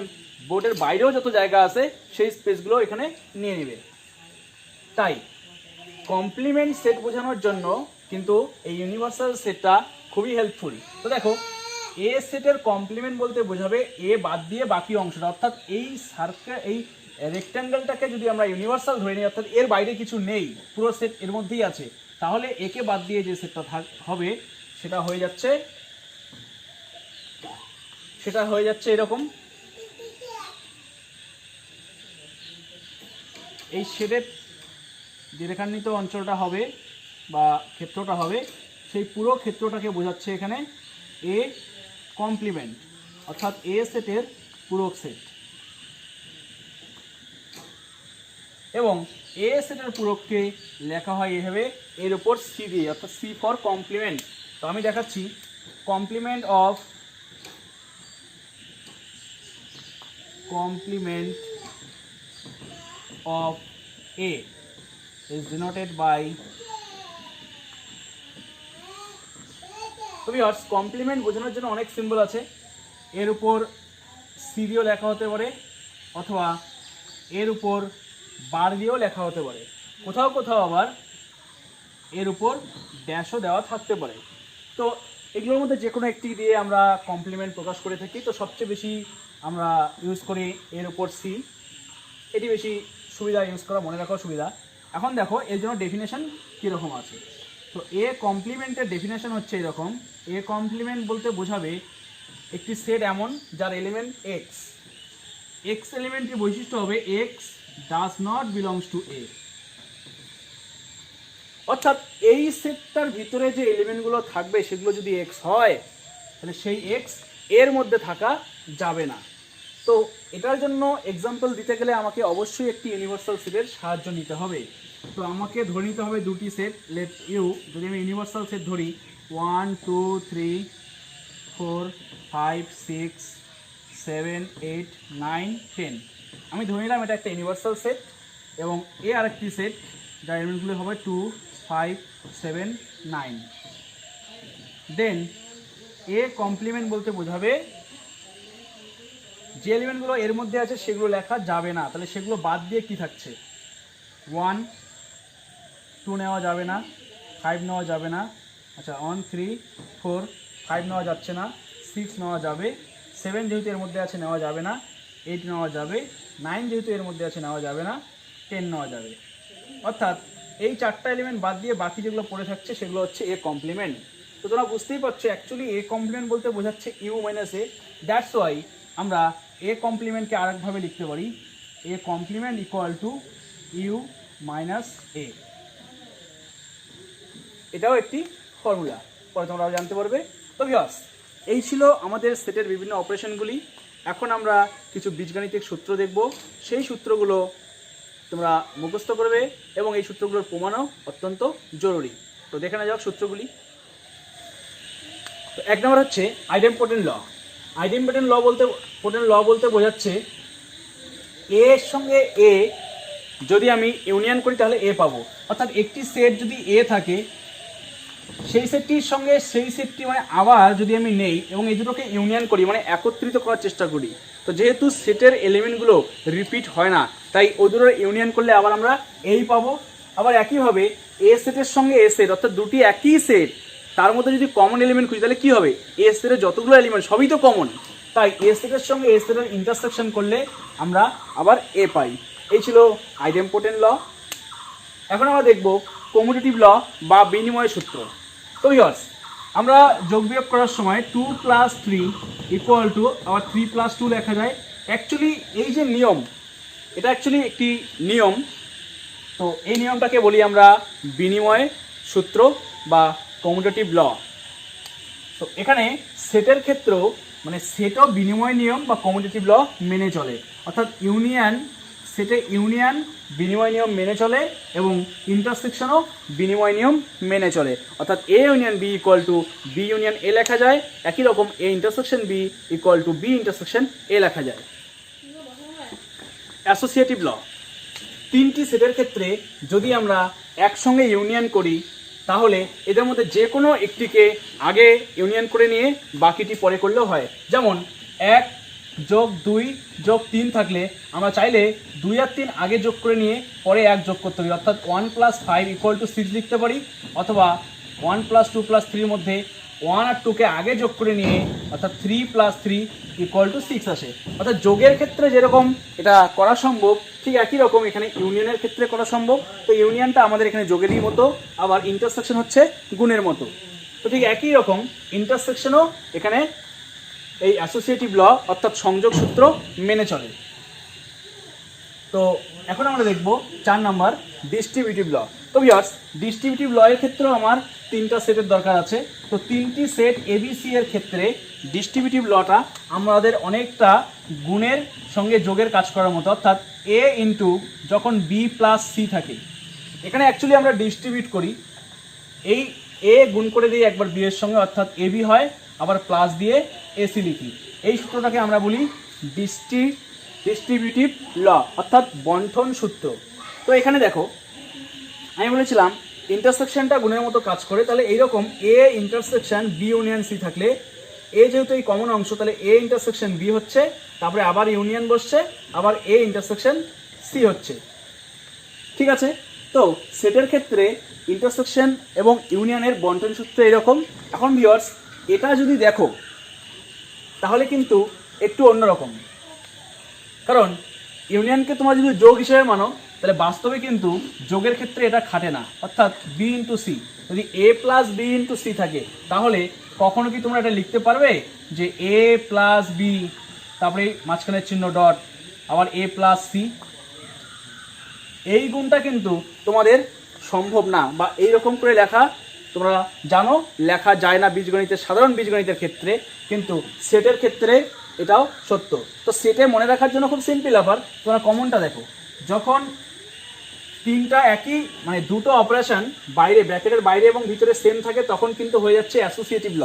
বোর্ডের বাইরেও যত জায়গা আছে সেই স্পেসগুলো এখানে নিয়ে নেবে। তাই কমপ্লিমেন্ট সেট বোঝানোর জন্য কিন্তু এই ইউনিভার্সাল সেটটা খুবই হেল্পফুল। তো দেখো, এ সেটের কমপ্লিমেন্ট বলতে বোঝাবে এ বাদ দিয়ে বাকি অংশটা, অর্থাৎ এই সার্কেল, এই রেক্ট্যাঙ্গেলটাকে যদি আমরা ইউনিভার্সাল ধরে নিই, অর্থাৎ এর বাইরে কিছু নেই, পুরো সেট এর মধ্যেই আছে, তাহলে একে বাদ দিয়ে যে সেটটা হবে সেটা হয়ে যাচ্ছে এরকম। এই শেডের যে রেখান্বিত অঞ্চলটা হবে বা ক্ষেত্রটা হবে, সেই পুরো ক্ষেত্রটাকে বোঝাচ্ছে এখানে এ কমপ্লিমেন্ট, অর্থাৎ এ সেটের পূরক সেট। এবং এ সেটের পূরককে লেখা হয় এভাবে, এর উপর সি দিয়ে, অর্থাৎ সি ফর কমপ্লিমেন্ট। তো আমি দেখাচ্ছি, complement of A is denoted by, তো ভিউয়ার্স, কমপ্লিমেন্ট বোঝানোর জন্য অনেক সিম্বল আছে। এর উপর সি দিয়েও লেখা হতে পারে, অথবা এর উপর বার দিয়েও লেখা হতে পারে, কোথাও কোথাও আবার এর উপর ড্যাশও দেওয়া থাকতে পারে। তো এগুলোর মধ্যে যে কোনো একটি দিয়ে আমরা কমপ্লিমেন্ট প্রকাশ করে থাকি। তো সবচেয়ে বেশি আমরা ইউজ করি এর উপর সি, এটি বেশি সুবিধা ইউজ করা, মনে রাখার সুবিধা। এখন দেখো এর জন্য ডেফিনেশন কীরকম আছে। তো এ কমপ্লিমেন্টের ডেফিনেশন হচ্ছে এরকম, এ কমপ্লিমেন্ট বলতে বোঝাবে একটি সেট এমন যার এলিমেন্ট এক্স, এক্স এলিমেন্টের বৈশিষ্ট্য হবে X does not belongs to A, অর্থাৎ এই সেটটার ভিতরে যে এলিমেন্টগুলো থাকবে সেগুলো যদি এক্স হয় তাহলে সেই এক্স এর মধ্যে থাকা যাবে না। তো এটার জন্য এক্সাম্পল দিতে গেলে আমাকে অবশ্যই একটি ইউনিভার্সাল সেটের সাহায্য নিতে হবে। তো আমাকে ধরে নিতে হবে দুটি সেট। লেট ইউ, যদি আমি ইউনিভার্সাল সেট ধরি 1 2 3 4 5 6 7 8 9 10, আমি ধরে নিলাম এটা একটা ইউনিভার্সাল সেট এবং এ আরেকটি সেট যার এলিমেন্টগুলো হবে 2 5 7 9। দেন এ কমপ্লিমেন্ট বলতে বোঝাবে যে এলিমেন্টগুলো এর মধ্যে আছে সেগুলো লেখা যাবে না, তাহলে সেগুলো বাদ দিয়ে কি থাকছে? 1 2 নেওয়া যাবে না, 5 নেওয়া যাবে না, আচ্ছা 1 3 4 5 নেওয়া যাচ্ছে না, 6 নেওয়া যাবে, 7 যেহেতু এর মধ্যে আছে নেওয়া যাবে না, 8 নেওয়া যাবে, 9 যেহেতু এর মধ্যে আছে নেওয়া যাবে না, 10 নেওয়া যাবে। অর্থাৎ এই চারটা এলিমেন্ট বাদ দিয়ে বাকি যেগুলো পড়ে থাকছে সেগুলো হচ্ছে এ কমপ্লিমেন্ট। তো তোমরা বুঝতেই পারছো অ্যাকচুয়ালি এ কমপ্লিমেন্ট বলতে বোঝাচ্ছে U minus A. That's why আমরা এ কমপ্লিমেন্টকে আরেকভাবে লিখতে পারি, A complement equal to U minus A. এটাও একটি ফর্মুলা, পরে তোমরা জানতে পারবে। তো ভিউয়ার্স, এই ছিল আমাদের সেটের বিভিন্ন অপারেশনগুলি। এখন আমরা কিছু বীজগাণিতিক সূত্র দেখব, সেই সূত্রগুলো তোমরা মুখস্থ করবে এবং এই সূত্রগুলোর প্রমাণও অত্যন্ত জরুরি। তো দেখে নেওয়া যাক সূত্রগুলি। তো এক নম্বর হচ্ছে আইডেম্পোটেন্ট ল। আইডেম্পোটেন্ট ল বলতে বোঝাচ্ছে এ এর সঙ্গে এ যদি আমি ইউনিয়ন করি তাহলে এ পাবো। অর্থাৎ একটি সেট যদি এ থাকে, সেই সেটটির সঙ্গে সেই সেটটি মানে আবার যদি আমি নেই এবং এই দুটোকে ইউনিয়ন করি মানে একত্রিত করার চেষ্টা করি, তো যেহেতু সেটের এলিমেন্টগুলো রিপিট হয় না, তাই ওই দুটোর ইউনিয়ন করলে আবার আমরা এই পাবো। আবার একইভাবে এ সেটের সঙ্গে এ সেট, অর্থাৎ দুটি একই সেট, তার মধ্যে যদি কমন এলিমেন্ট খুঁজি তাহলে কী হবে, এ সেটের যতগুলো এলিমেন্ট সবই তো কমন, তাই এ সেটের সঙ্গে এ সেটের ইন্টারসেকশন করলে আমরা আবার এ পাই। এই ছিল আইডেম্পোটেন্ট ল। এখন আমরা দেখব কমিউটেটিভ ল বা বিনিময় সূত্র। তো ভিউয়ার্স, আমরা যোগ বিয়োগ করার সময় 2 + 3 ইকুয়াল টু আবার 3 + 2 লেখা যায়। অ্যাকচুয়ালি এই যে নিয়ম, এটা অ্যাকচুয়ালি একটি নিয়ম। তো এই নিয়মটাকে বলি আমরা বিনিময় সূত্র বা কমিউটেটিভ ল। তো এখানে সেটের ক্ষেত্রেও মানে সেটও বিনিময় নিয়ম বা কমিউটেটিভ ল মেনে চলে, অর্থাৎ সেটে ইউনিয়ন বিনিময় নিয়ম মেনে চলে এবং ইন্টারসেকশনও বিনিময় নিয়ম মেনে চলে। অর্থাৎ A union B equal to B union A লেখা যায়, একই রকম A intersection B equal to B intersection A লেখা যায়। অ্যাসোসিয়েটিভ ল, তিনটি সেটের ক্ষেত্রে যদি আমরা একসঙ্গে ইউনিয়ন করি তাহলে এদের মধ্যে যে কোনো একটিকে আগে ইউনিয়ন করে নিয়ে বাকিটি পরে করলেও হয়। যেমন 1 + 2 + 3 থাকলে আমরা চাইলে 2 আর 3 আগে যোগ করে নিয়ে পরে 1 যোগ করতে পারি, অর্থাৎ 1 + 5 = 6 লিখতে পারি। অথবা 1 + 2 + 3 এর মধ্যে 1 আর 2কে আগে যোগ করে নিয়ে অর্থাৎ 3 + 3 = 6 আসে। অর্থাৎ যোগের ক্ষেত্রে যেরকম এটা করা সম্ভব, ঠিক একই রকম এখানে ইউনিয়নের ক্ষেত্রে করা সম্ভব। তো ইউনিয়নটা আমাদের এখানে যোগেরই মতো, আবার ইন্টারসেকশন হচ্ছে গুণের মতো। তো ঠিক একই রকম ইন্টারসেকশনও এখানে এই অ্যাসোসিয়েটিভ ল অর্থাৎ সংযোগ সূত্র মেনে চলে। তো এখন আমরা দেখব 4 নম্বর ডিস্ট্রিবিউটিভ ল। তো ভিউয়ার্স, ডিস্ট্রিবিউটিভ ল এর ক্ষেত্রেও আমার 3টা সেটের দরকার আছে। তো 3টি সেট এবিসি এর ক্ষেত্রে ডিস্ট্রিবিউটিভ লটা আমাদের অনেকটা গুণের সঙ্গে যোগের কাজ করার মতো, অর্থাৎ এ ইন্টু যখন বি + সি থাকে, এখানে অ্যাকচুয়ালি আমরা ডিস্ট্রিবিউট করি, এই এ গুণ করে দিই একবার বি এর সঙ্গে, অর্থাৎ এবি হয়, আবার প্লাস দিয়ে এসি লিখি। এই সূত্রটাকে আমরা বলি ডিস্ট্রিবিউটিভ ল অর্থাৎ বন্টন সূত্র। তো এখানে দেখো, আমি বলেছিলাম ইন্টারসেকশনটা গুণের মতো কাজ করে, তাহলে এইরকম A intersection B union C থাকলে এ যেহেতু এই কমন অংশ, তাহলে এ ইন্টারসেকশন বি হচ্ছে, তারপরে আবার ইউনিয়ন বসছে, আবার এ ইন্টারসেকশন সি হচ্ছে। ঠিক আছে? তো সেটের ক্ষেত্রে ইন্টারসেকশন এবং ইউনিয়নের বন্টন সূত্র এরকম। এখন ভিউয়ার্স, এটা যদি দেখো তাহলে কিন্তু একটু অন্যরকম, কারণ ইউনিয়নকে তোমরা যদি যোগ হিসেবে মানো তাহলে বাস্তবে কিন্তু যোগের ক্ষেত্রে এটা খাটে না। অর্থাৎ বি ইন্টু সি, যদি এ + বি ইন্টু সি থাকে তাহলে কখনো কি তোমরা এটা লিখতে পারবে যে এ + বি তারপরে মাঝখানের চিহ্ন ডট আবার এ + সি? এই গুণটা কিন্তু তোমাদের সম্ভব না, বা এইরকম করে লেখা তোমরা জানো লেখা যায় না বীজগণিতের, সাধারণ বীজগণিতের ক্ষেত্রে, কিন্তু সেটের ক্ষেত্রে এটাও সত্য। তো সেটে মনে রাখার জন্য খুব সিম্পল ব্যাপার, তোমরা কমনটা দেখো, যখন 3টা একই মানে দুটো অপারেশন বাইরে ব্র্যাকেটের বাইরে এবং ভিতরে সেম থাকে তখন কিন্তু হয়ে যাচ্ছে অ্যাসোসিয়েটিভ ল।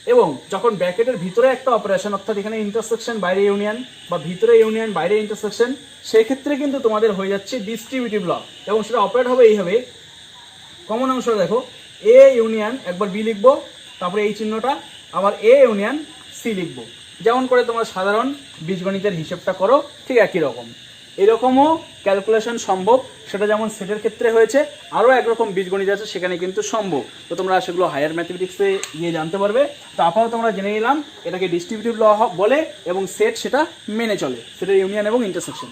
এবং যখন ব্র্যাকেটের ভিতরে একটা অপারেশন, অর্থাৎ এখানে ইন্টারসেকশন বাইরে ইউনিয়ন বা ভিতরে ইউনিয়ন বাইরে ইন্টারসেকশন, সেই ক্ষেত্রে কিন্তু তোমাদের হয়ে যাচ্ছে ডিস্ট্রিবিউটিভ ল, এবং সেটা অপারেট হবে এইভাবে। কমন অংশটা দেখো, এ ইউনিয়ন একবার বি লিখবো, তারপরে এই চিহ্নটা, আবার এ ইউনিয়ন সি লিখবো। যেমন করে তোমরা সাধারণ বীজগণিতের হিসেবটা করো ঠিক একই রকম। এরকমও ক্যালকুলেশন সম্ভব, সেটা যেমন সেটের ক্ষেত্রে হয়েছে, আরও একরকম বীজগণিত আছে সেখানে কিন্তু সম্ভব। তো তোমরা সেগুলো হায়ার ম্যাথমেটিক্সে গিয়ে জানতে পারবে। তো আপাতত তোমরা জেনে নিলাম এটাকে ডিস্ট্রিবিউটিভ ল বলে এবং সেট সেটা মেনে চলে, সেটের ইউনিয়ন এবং ইন্টারসেকশন।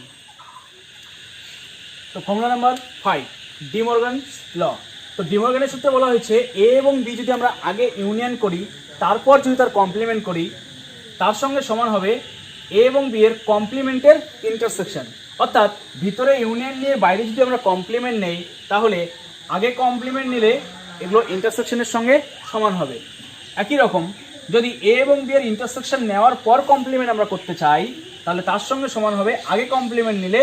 তো ফর্মুলা নাম্বার 5, ডি মর্গানস ল। তো ডি মর্গানের সূত্রে বলা হয়েছে এ এবং বি যদি আমরা আগে ইউনিয়ন করি তারপর যদি তার কমপ্লিমেন্ট করি তার সঙ্গে সমান হবে এ এবং বি এর কমপ্লিমেন্টের ইন্টারসেকশন। অর্থাৎ ভিতরে ইউনিয়ন নিয়ে বাইরে যদি আমরা কমপ্লিমেন্ট নেই, তাহলে আগে কমপ্লিমেন্ট নিলে এগুলো ইন্টারসেকশনের সঙ্গে সমান হবে। একই রকম যদি এ এবং বি এর ইন্টারসেকশন নেওয়ার পর কমপ্লিমেন্ট আমরা করতে চাই, তাহলে তার সঙ্গে সমান হবে আগে কমপ্লিমেন্ট নিলে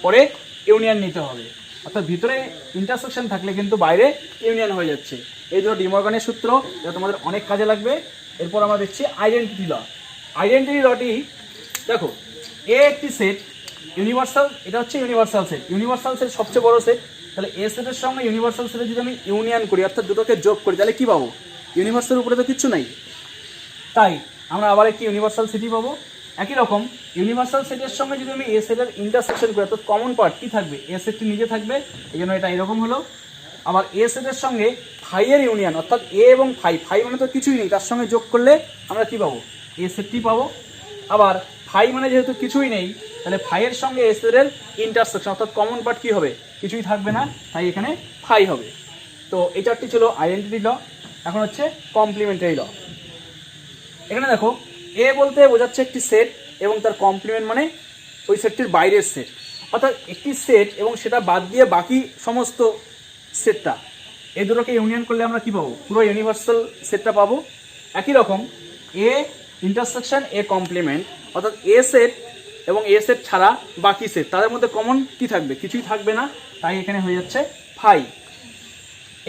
পরে ইউনিয়ন নিতে হবে। অর্থাৎ ভিতরে ইন্টারসেকশন থাকলে কিন্তু বাইরে ইউনিয়ন হয়ে যাচ্ছে। এই দুটো ডি মর্গানের সূত্র, যা তোমাদের অনেক কাজে লাগবে। এরপর আমরা দেখছি আইডেন্টিটি ল। আইডেন্টিটি লটি দেখো, এ একটি সেট ইউনিভার্সাল, এটা হচ্ছে ইউনিভার্সাল সেট। ইউনিভার্সাল সেট সবচেয়ে বড় সেট। তাহলে এ সেটের সঙ্গে ইউনিভার্সাল সেটের যদি আমি ইউনিয়ন করি, অর্থাৎ দুটোকে যোগ করি, তাহলে কি পাবো? ইউনিভার্সাল উপরে তো কিচ্ছু নাই, তাই আমরা আবার একটি ইউনিভার্সাল সেটই পাবো। একই রকম ইউনিভার্সাল সেটের সঙ্গে যদি আমি এ সেটের ইন্টারসেকশন করি, অর্থাৎ কমন পার্ট কি থাকবে? এ সেটটি নিজে থাকবে, এই জন্য এটা এরকম হলো। আবার এ সেটের সঙ্গে ফাইয়ের ইউনিয়ন, অর্থাৎ এ এবং ফাই, ফাই মানে তো কিছুই নেই, তার সঙ্গে যোগ করলে আমরা কি পাবো? এ সেটটি পাবো। আবার ফাই মানে যেহেতু কিছুই নেই, তাহলে ফাইয়ের সঙ্গে এ সেটের ইন্টারসেকশন, অর্থাৎ কমন পার্ট কি হবে? কিছুই থাকবে না, তাই এখানে ফাই হবে। তো এই চারটি ছিল আইডেন্টিটি ল। এখন হচ্ছে কমপ্লিমেন্টারি ল। এখানে দেখো, এ বলতে বোঝাচ্ছে একটি সেট এবং তার কমপ্লিমেন্ট মানে ওই সেটটির বাইরের সেট। অর্থাৎ একটি সেট এবং সেটা বাদ দিয়ে বাকি সমস্ত সেটটা, এই দুটোকে ইউনিয়ন করলে আমরা কি পাবো? পুরো ইউনিভার্সাল সেটটা পাবো। একই রকম এ ইন্টারসেকশন এ কমপ্লিমেন্ট, অর্থাৎ এ সেট এবং এ সেট ছাড়া বাকি সেট, তাদের মধ্যে কমন কি থাকবে? কিছুই থাকবে না, তাই এখানে হয়ে যাচ্ছে ফাই।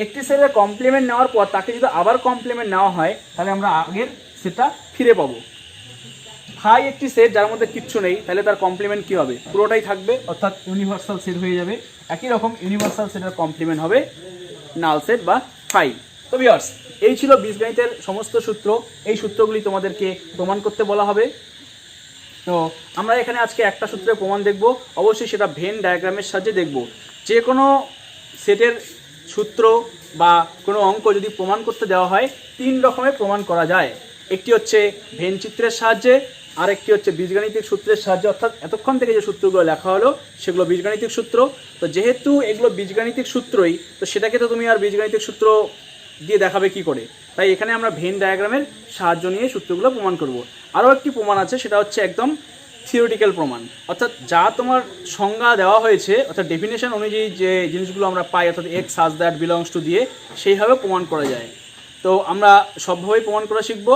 একটি সেটের কমপ্লিমেন্ট নেওয়ার পর তাকে যদি আবার কমপ্লিমেন্ট নেওয়া হয়, তাহলে আমরা আগের সেটটা ফিরে পাবো। ফাই একটি সেট যার মধ্যে কিচ্ছু নেই, তাহলে তার কমপ্লিমেন্ট কি হবে? পুরোটাই থাকবে, অর্থাৎ ইউনিভার্সাল সেট হয়ে যাবে। একই রকম ইউনিভার্সাল সেটের কমপ্লিমেন্ট হবে নাল সেট বা ফাই। তো ভিউয়ার্স, এই ছিল বীজগণিতের সমস্ত সূত্র। এই সূত্রগুলি তোমাদেরকে প্রমাণ করতে বলা হবে। তো আমরা এখানে আজকে একটা সূত্রের প্রমাণ দেখব, অবশ্যই সেটা ভেন ডায়াগ্রামের সাহায্যে দেখব। যে কোনো সেটের সূত্র বা কোনো অঙ্ক যদি প্রমাণ করতে দেওয়া হয়, তিন রকমের প্রমাণ করা যায়। একটি হচ্ছে ভেন চিত্রের সাহায্যে, আর একটি হচ্ছে বীজগাণিতিক সূত্রের সাহায্যে, অর্থাৎ এতক্ষণ থেকে যে সূত্রগুলো লেখা হলো সেগুলো বীজগাণিতিক সূত্র। তো যেহেতু এগুলো বীজগাণিতিক সূত্রই, তো সেটাকে তো তুমি আর বীজগাণিতিক সূত্র দিয়ে দেখাবে কি করে? তাই এখানে আমরা ভেন ডায়াগ্রামের সাহায্য নিয়ে সূত্রগুলো প্রমাণ করব। আরও একটি প্রমাণ আছে, সেটা হচ্ছে একদম থিওরিটিক্যাল প্রমাণ, অর্থাৎ যা তোমার সংজ্ঞা দেওয়া হয়েছে, অর্থাৎ ডেফিনেশন অনুযায়ী যে জিনিসগুলো আমরা পাই, অর্থাৎ x such that belongs to দিয়ে সেইভাবে প্রমাণ করা যায়। তো আমরা সবভাবেই প্রমাণ করা শিখব।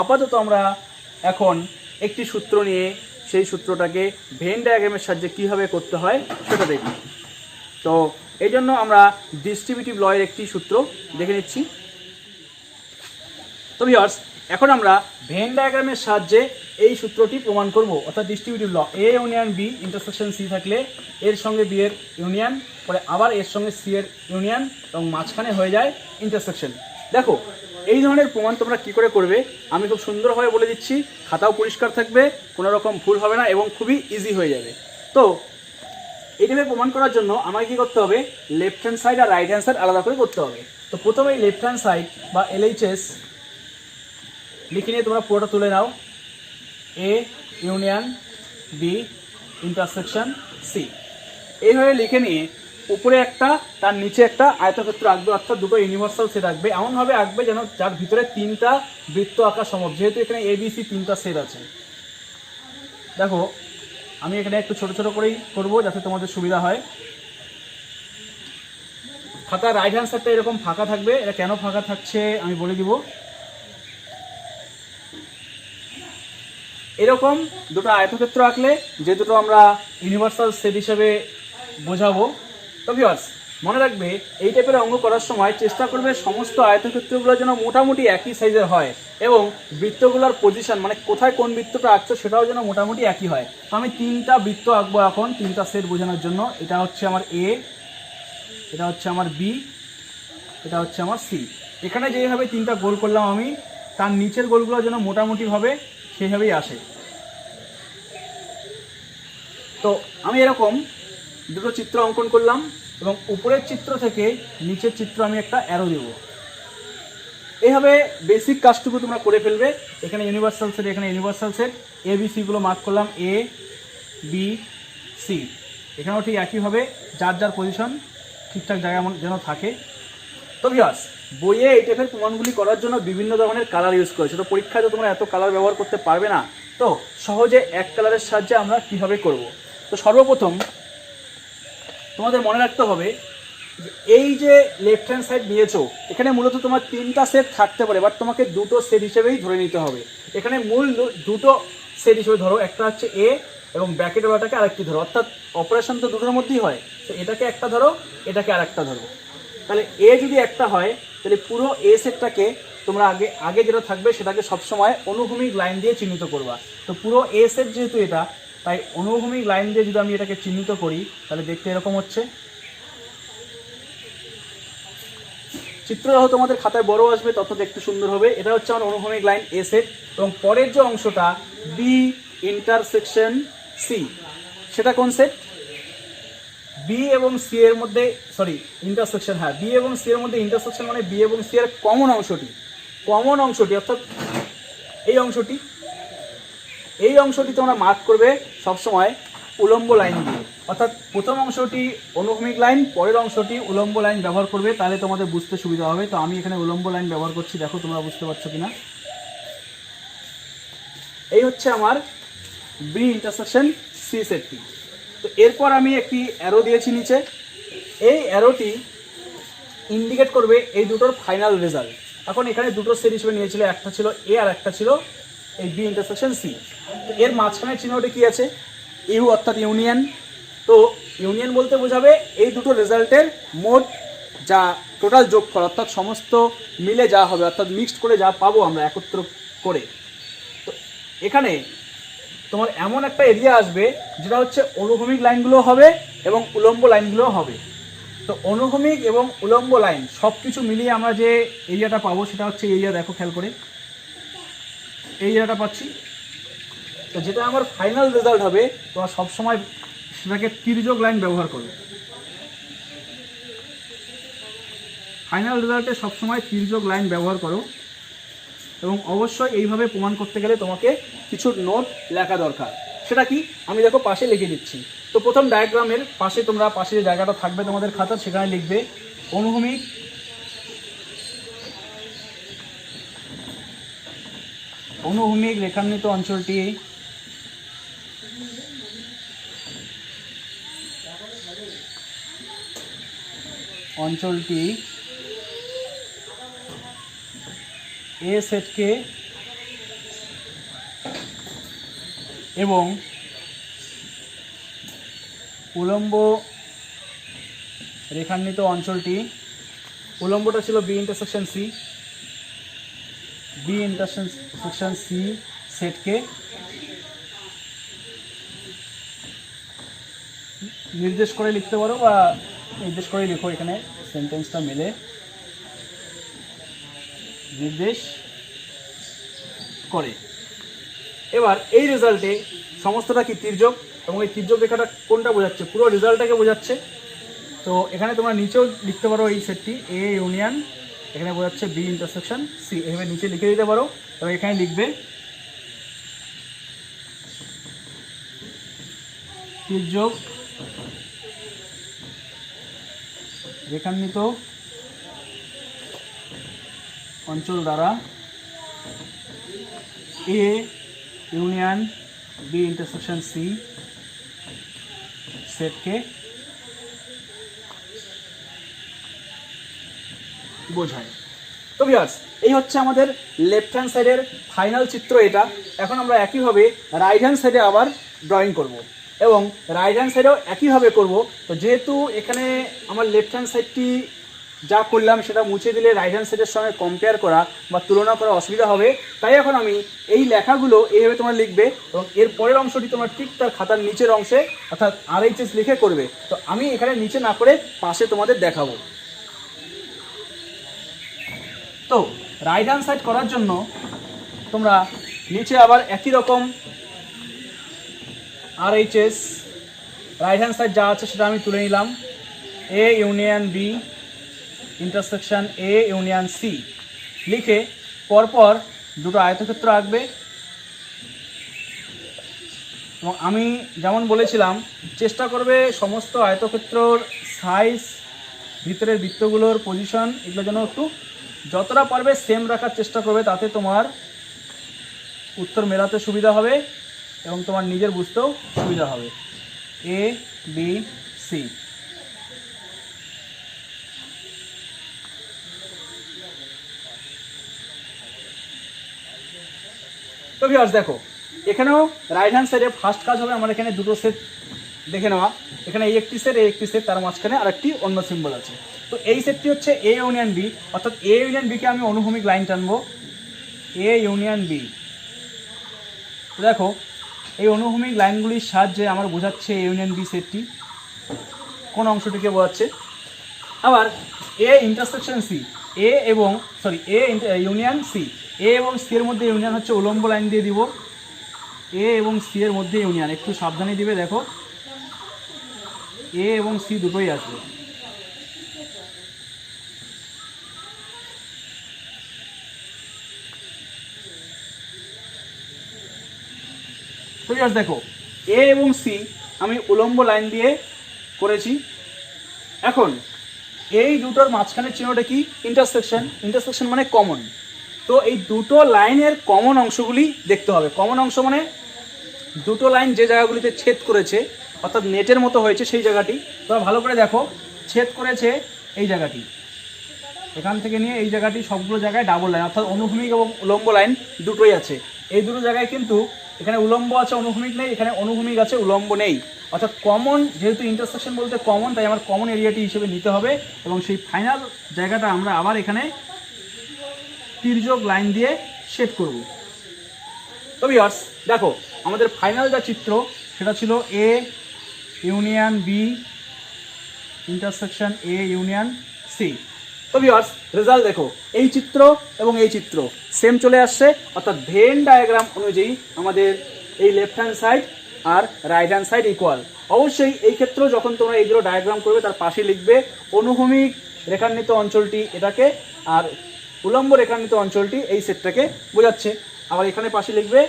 আপাতত আমরা এখন একটি সূত্র নিয়ে সেই সূত্রটাকে ভেন ডায়াগ্রামের সাহায্যে কীভাবে করতে হয় সেটা দেখব। তো এই জন্য আমরা ডিস্ট্রিবিউটিভ লয়ের একটি সূত্র দেখে নিচ্ছি। তো ভিউয়ার্স, এখন আমরা ভেন ডায়াগ্রামের সাহায্যে এই সূত্রটি প্রমাণ করব, অর্থাৎ distributive law. A union B intersection C থাকলে এর সঙ্গে বি এর ইউনিয়ন, পরে আবার এর সঙ্গে সি এর ইউনিয়ন, এবং মাঝখানে হয়ে যায় ইন্টারসেকশন। দেখো, এই ধরনের প্রমাণ তোমরা কী করে করবে আমি খুব সুন্দরভাবে বলে দিচ্ছি। খাতাও পরিষ্কার থাকবে, কোনো রকম ভুল হবে না এবং খুবই ইজি হয়ে যাবে। তো এইভাবে প্রমাণ করার জন্য আমাকে কী করতে হবে? লেফট হ্যান্ড সাইড আর রাইট হ্যান্ড সাইড আলাদা করে করতে হবে। তো প্রথমে লেফট হ্যান্ড সাইড বা LHS লিখে নিয়ে তোমরা পুরোটা তুলে নাও। A union B intersection C, এইভাবে লিখে নিয়ে উপরে একটা, তার নিচে একটা আয়তক্ষেত্র আঁকবে, অর্থাৎ দুটো ইউনিভার্সাল সেট আঁকবে। এমনভাবে আঁকবে যেন যার ভিতরে তিনটা বৃত্ত আঁকা সম্ভব, যেহেতু এখানে ABC তিনটা সেট আছে। দেখো, আমি এখানে একটু ছোট ছোট করেই করবো যাতে তোমাদের সুবিধা হয়। খাতার রাইট হ্যান্ড সাইডটা এরকম ফাঁকা থাকবে। এটা কেন ফাঁকা থাকছে আমি বলে দিব। এরকম দুটো আয়তক্ষেত্র আঁকলে, যে দুটো আমরা ইউনিভার্সাল সেট হিসেবে বোঝাবো। তো ভিউয়ার্স, মনে রাখবে এই টাইপের অঙ্ক করার সময় চেষ্টা করবে সমস্ত আয়তক্ষেত্রগুলো যেন মোটামুটি একই সাইজের হয়, এবং বৃত্তগুলোর পজিশন মানে কোথায় কোন বৃত্তটা আঁকছো সেটাও যেন মোটামুটি একই হয়। তো আমি তিনটা বৃত্ত আঁকবো এখন, তিনটা সেট বোঝানোর জন্য। এটা হচ্ছে আমার এ, এটা হচ্ছে আমার বি, এটা হচ্ছে আমার সি। এখানে যেভাবে তিনটা গোল করলাম আমি, তার নিচের গোলগুলো যেন মোটামুটিভাবে সেইভাবেই আসে। তো আমি এরকম দুটো চিত্র অঙ্কন করলাম, এবং উপরের চিত্র থেকে নিচের চিত্র আমি একটা অ্যারো দেব। এইভাবে বেসিক কাজটুকু তোমরা করে ফেলবে। এখানে ইউনিভার্সাল সেট, এখানে ইউনিভার্সাল সেট, ABCগুলো মার্ক করলাম, A B C। এখানেও ঠিক একইভাবে যার যার পজিশন ঠিকঠাক জায়গা যেন থাকে। তো ভিউয়ার্স, বইয়ে এই টাইপের প্রমাণগুলি করার জন্য বিভিন্ন ধরনের কালার ইউজ করেছে। তো পরীক্ষায় তো তোমরা এত কালার ব্যবহার করতে পারবে না, তো সহজে এক কালারের সাহায্যে আমরা কিভাবে করব। তো সর্বপ্রথম তোমাদের মনে রাখতে হবে যে এই যে লেফট হ্যান্ড সাইড নিয়েছো, এখানে মূলত তোমার 3টা সেট থাকতে পারে, বাট তোমাকে 2টো সেট হিসেবেই ধরে নিতে হবে। এখানে মূল 2টো সেট হিসেবে ধরো, একটা হচ্ছে এ এবং ব্র্যাকেটের ওটাকে আরেকটি ধরো, অর্থাৎ অপারেশন তো দুটোর মধ্যেই হয়। তো এটাকে একটা ধরো, এটাকে আরেকটা ধরো। তাহলে এ যদি একটা হয়, তাহলে পুরো এ সেটটাকে তোমরা আগে যেটা থাকবে সেটাকে সবসময় অনুভূমিক লাইন দিয়ে চিহ্নিত করবা। তো পুরো এ সেট যেহেতু এটা, তাই অনুভূমিক লাইন দিয়ে যদি আমি এটাকে চিহ্নিত করি, তাহলে দেখতে এরকম হচ্ছে। চিত্রটা তোমাদের খাতায় বড় আসবে, তত দেখতে সুন্দর হবে। এটা হচ্ছে আমার অনুভূমিক লাইন এ সেট, এবং পরের যে অংশটা বি ইন্টারসেকশন সি, সেটা কোন সেট? বি এবং সি এর মধ্যে, সরি ইন্টারসেকশন, হ্যাঁ বি এবং সি এর মধ্যে ইন্টারসেকশন মানে বি এবং সি এর কমন অংশটি অর্থাৎ এই অংশটি তোমরা মার্ক করবে সবসময় উলম্ব লাইন দিয়ে। অর্থাৎ প্রথম অংশটি অনুভূমিক লাইন, পরের অংশটি উলম্ব লাইন ব্যবহার করবে, তাহলে তোমাদের বুঝতে সুবিধা হবে। তো আমি এখানে উলম্ব লাইন ব্যবহার করছি, দেখো তোমরা বুঝতে পারছো কিনা। এই হচ্ছে আমার বি ইন্টারসেকশন সি সেটটি। তো এরপর আমি একটি অ্যারো দিয়েছি নিচে, এই অ্যারোটি ইন্ডিকেট করবে এই দুটোর ফাইনাল রেজাল্ট। এখন এখানে দুটো সেট হিসেবে নিয়েছিল, একটা ছিল এ আর একটা ছিল এই বি ইন্টারসেকশন সি। এর মাঝখানের চিহ্নটি কি আছে? ইউ, অর্থাৎ ইউনিয়ন। তো ইউনিয়ন বলতে বোঝাবে এই দুটো রেজাল্টের মোট যা টোটাল যোগফল, অর্থাৎ সমস্ত মিলে যা হবে, অর্থাৎ মিক্সড করে যা পাবো আমরা একত্র করে। তো এখানে তোমার এমন একটা এরিয়া আসবে যেটা হচ্ছে অনুভূমিক লাইনগুলো হবে এবং উলম্ব লাইনগুলো হবে। তো অনুভূমিক এবং উলম্ব লাইন সব কিছু মিলিয়ে আমরা যে এরিয়াটা পাবো সেটা হচ্ছে এরিয়া, দেখো খেয়াল করে এই এরিয়াটা পাচ্ছি। তো যেটা আমার ফাইনাল রেজাল্ট হবে, তোমরা সবসময় সেটাকে তির্যক লাইন ব্যবহার করবে। ফাইনাল রেজাল্টে সবসময় তির্যক লাইন ব্যবহার করো, এবং অবশ্যই এইভাবে প্রমাণ করতে গেলে তোমাকে কিছু নোট লেখা দরকার। সেটা কি, আমি দেখো পাশে লিখে দিচ্ছি। তো প্রথম ডায়াগ্রামের পাশে তোমরা পাশে যে জায়গাটা থাকবে তোমাদের খাতার, সেখানে লিখবে অনুভূমিক রেখান্বিত অঞ্চলটি এ সেটকে এবং উলম্ব রেখান্বিত অঞ্চলটি, উলম্বটা ছিল বি ইন্টারসেকশন সি সেটকে নির্দেশ করে লিখতে পারো, বা নির্দেশ করে লিখো, এখানে সেন্টেন্সটা মেলে নির্দেশ করে। এবার এই রেজাল্টে সমস্তটা কি তির্যক, এবং এই তির্যক রেখাটা কোনটা বোঝাচ্ছে? পুরো রেজাল্টটাকে বোঝাচ্ছে। তো এখানে তোমরা নিচেও লিখতে পারো এই সেটটি এ ইউনিয়ন, এখানে বোঝাচ্ছে বি ইন্টারসেকশন সি, এভাবে নিচে লিখে দিতে পারো। এবং এখানে লিখবে তির্যক রেখান্বিত অঞ্চল দ্বারা A union B intersection C সেটকে বোঝায়। তো ভিউয়ার্স, এই হচ্ছে আমাদের লেফট হ্যান্ড সাইডের ফাইনাল চিত্র এটা। এখন আমরা একইভাবে রাইট হ্যান্ড সাইডে আবার ড্রয়িং করব, এবং রাইট হ্যান্ড সাইডেও একইভাবে করব। তো যেহেতু এখানে আমার লেফট হ্যান্ড সাইডটি যা করলাম সেটা মুছে দিলে রাইট হ্যান্ড সাইডের সঙ্গে কম্পেয়ার করা বা তুলনা করা অসুবিধা হবে, তাই এখন আমি এই লেখাগুলো এইভাবে তোমরা লিখবে, এবং এর পরের অংশটি তোমরা ঠিক তার খাতার নিচের অংশে অর্থাৎ RHS লিখে করবে। তো আমি এখানে নিচে না করে পাশে তোমাদের দেখাবো। তো রাইট হ্যান্ড সাইড করার জন্য তোমরা নিচে আবার একই রকম RHS রাইট হ্যান্ড সাইড যা আছে সেটা আমি তুলে নিলাম, A union B intersection A union C লিখে পরপর দুটো আয়তক্ষেত্র আঁকবে। এবং আমি যেমন বলেছিলাম চেষ্টা করবে সমস্ত আয়তক্ষেত্রর সাইজ ভিতরের বৃত্তগুলোর পজিশন এগুলো যেন একটু যতটা পারবে সেম রাখার চেষ্টা করবে, তাতে তোমার উত্তর মেলাতে সুবিধা হবে এবং তোমার নিজের বুঝতেও সুবিধা হবে। A B C. তো ভিউয়ার্স দেখো, এখানেও রাইট হ্যান্ড সাইডে ফার্স্ট কাজ হবে আমার এখানে দুটো সেট দেখে নেওয়া। এখানে এই একটি সেট, এই একটি সেট, তার মাঝখানে আরেকটি অন্য সিম্বল আছে। তো এই সেটটি হচ্ছে এ ইউনিয়ন বি, অর্থাৎ এ ইউনিয়ন বিকে আমি অনুভূমিক লাইন টানবো, এ ইউনিয়ন বি। দেখো এই অনুভূমিক লাইনগুলির সাহায্যে আমার বোঝাচ্ছে এ ইউনিয়ন বি সেটটি কোন অংশটিকে বোঝাচ্ছে। আবার এ ইন্টারসেকশন সি, এ এবং সরি এ ইউনিয়ন সি, এ এবং সি এর মধ্যে ইউনিয়ন হচ্ছে উলম্ব লাইন দিয়ে দিব। এ এবং সি এর মধ্যে ইউনিয়ন, একটু সাবধানে দিবে, দেখো এ এবং সি দুটোই আসবে। তো দেখো এ এবং সি আমি উলম্ব লাইন দিয়ে করেছি। এখন এই দুটোর মাঝখানের চিহ্নটা কি? ইন্টারসেকশন। ইন্টারসেকশন মানে কমন। তো এই দুটো লাইনের কমন অংশগুলি দেখতে হবে। কমন অংশ মানে দুটো লাইন যে জায়গাগুলিতে ছেদ করেছে, অর্থাৎ নেটের মতো হয়েছে সেই জায়গাটি। তোমরা ভালো করে দেখো, ছেদ করেছে এই জায়গাটি, এখান থেকে নিয়ে এই জায়গাটি, সবগুলো জায়গায় ডাবল লাইন, অর্থাৎ অনুভূমিক এবং উলম্ব লাইন দুটোই আছে। এই দুটো জায়গায় কিন্তু এখানে উলম্ব আছে, অনুভূমিক নেই, এখানে অনুভূমিক আছে, উলম্ব নেই। অর্থাৎ কমন, যেহেতু ইন্টারসেকশন বলতে কমন, তাই আমার কমন এরিয়াটি হিসেবে নিতে হবে এবং সেই ফাইনাল জায়গাটা আমরা আবার এখানে তির্যক লাইন দিয়ে শেড করব। তো ভিউয়ার্স দেখো, আমাদের ফাইনাল যা চিত্র সেটা ছিল A union B intersection A union C. তো ভিউয়ার্স রেজাল্ট দেখো, এই চিত্র এবং এই চিত্র সেম চলে আসছে, অর্থাৎ ভেন ডায়াগ্রাম অনুযায়ী আমাদের এই লেফট হ্যান্ড সাইড আর রাইট হ্যান্ড সাইড ইকুয়াল। অবশ্যই এই ক্ষেত্রেও যখন তোমরা এইগুলো ডায়াগ্রাম করবে তার পাশে লিখবে অনুভূমিক রেখান্বিত অঞ্চলটি এটাকে, আর উলম্ব রেখান্বিত অঞ্চলটি এই সেটটাকে বোঝাচ্ছে। আবার এখানে পাশে লিখবে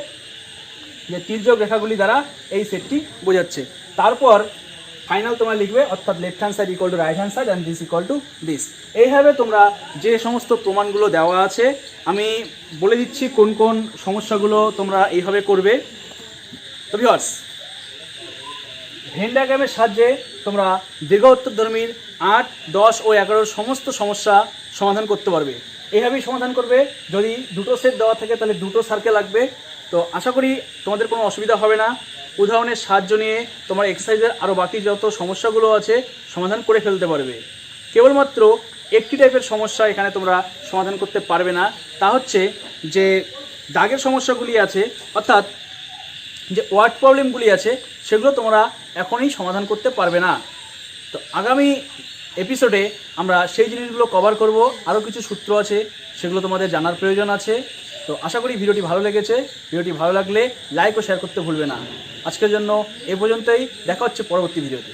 যে তির্যক রেখাগুলি দ্বারা এই সেটটি বোঝাচ্ছে। তারপর ফাইনাল তোমরা লিখবে, অর্থাৎ left hand side equal to right hand side and this equal to this. এইভাবে তোমরা যে সমস্ত প্রমাণগুলো দেওয়া আছে আমি বলে দিচ্ছি কোন কোন সমস্যাগুলো তোমরা এইভাবে করবে। তো ভিউয়ার্স ভেন ডায়াগ্রামের সাহায্যে তোমরা দীর্ঘ উত্তরধর্মীর 8, 10 ও 11 সমস্ত সমস্যা সমাধান করতে পারবে। এইভাবেই সমাধান করবে। যদি দুটো সেট দেওয়া থাকে তাহলে দুটো সার্কেল লাগবে। তো আশা করি তোমাদের কোনো অসুবিধা হবে না। উদাহরণের সাহায্য নিয়ে তোমার এক্সারসাইজের আরও বাকি যত সমস্যাগুলো আছে সমাধান করে ফেলতে পারবে। কেবলমাত্র একটি টাইপের সমস্যা এখানে তোমরা সমাধান করতে পারবে না, তা হচ্ছে যে দাগের সমস্যাগুলি আছে, অর্থাৎ যে ওয়ার্ড প্রবলেমগুলি আছে সেগুলো তোমরা এখনই সমাধান করতে পারবে না। তো আগামী এপিসোডে আমরা সেই জিনিসগুলো কভার করব। আরও কিছু সূত্র আছে সেগুলো তোমাদের জানার প্রয়োজন আছে। তো আশা করি ভিডিওটি ভালো লেগেছে। ভিডিওটি ভালো লাগলে লাইক ও শেয়ার করতে ভুলবে না। আজকের জন্য এ পর্যন্তই, দেখা হচ্ছে পরবর্তী ভিডিওতে।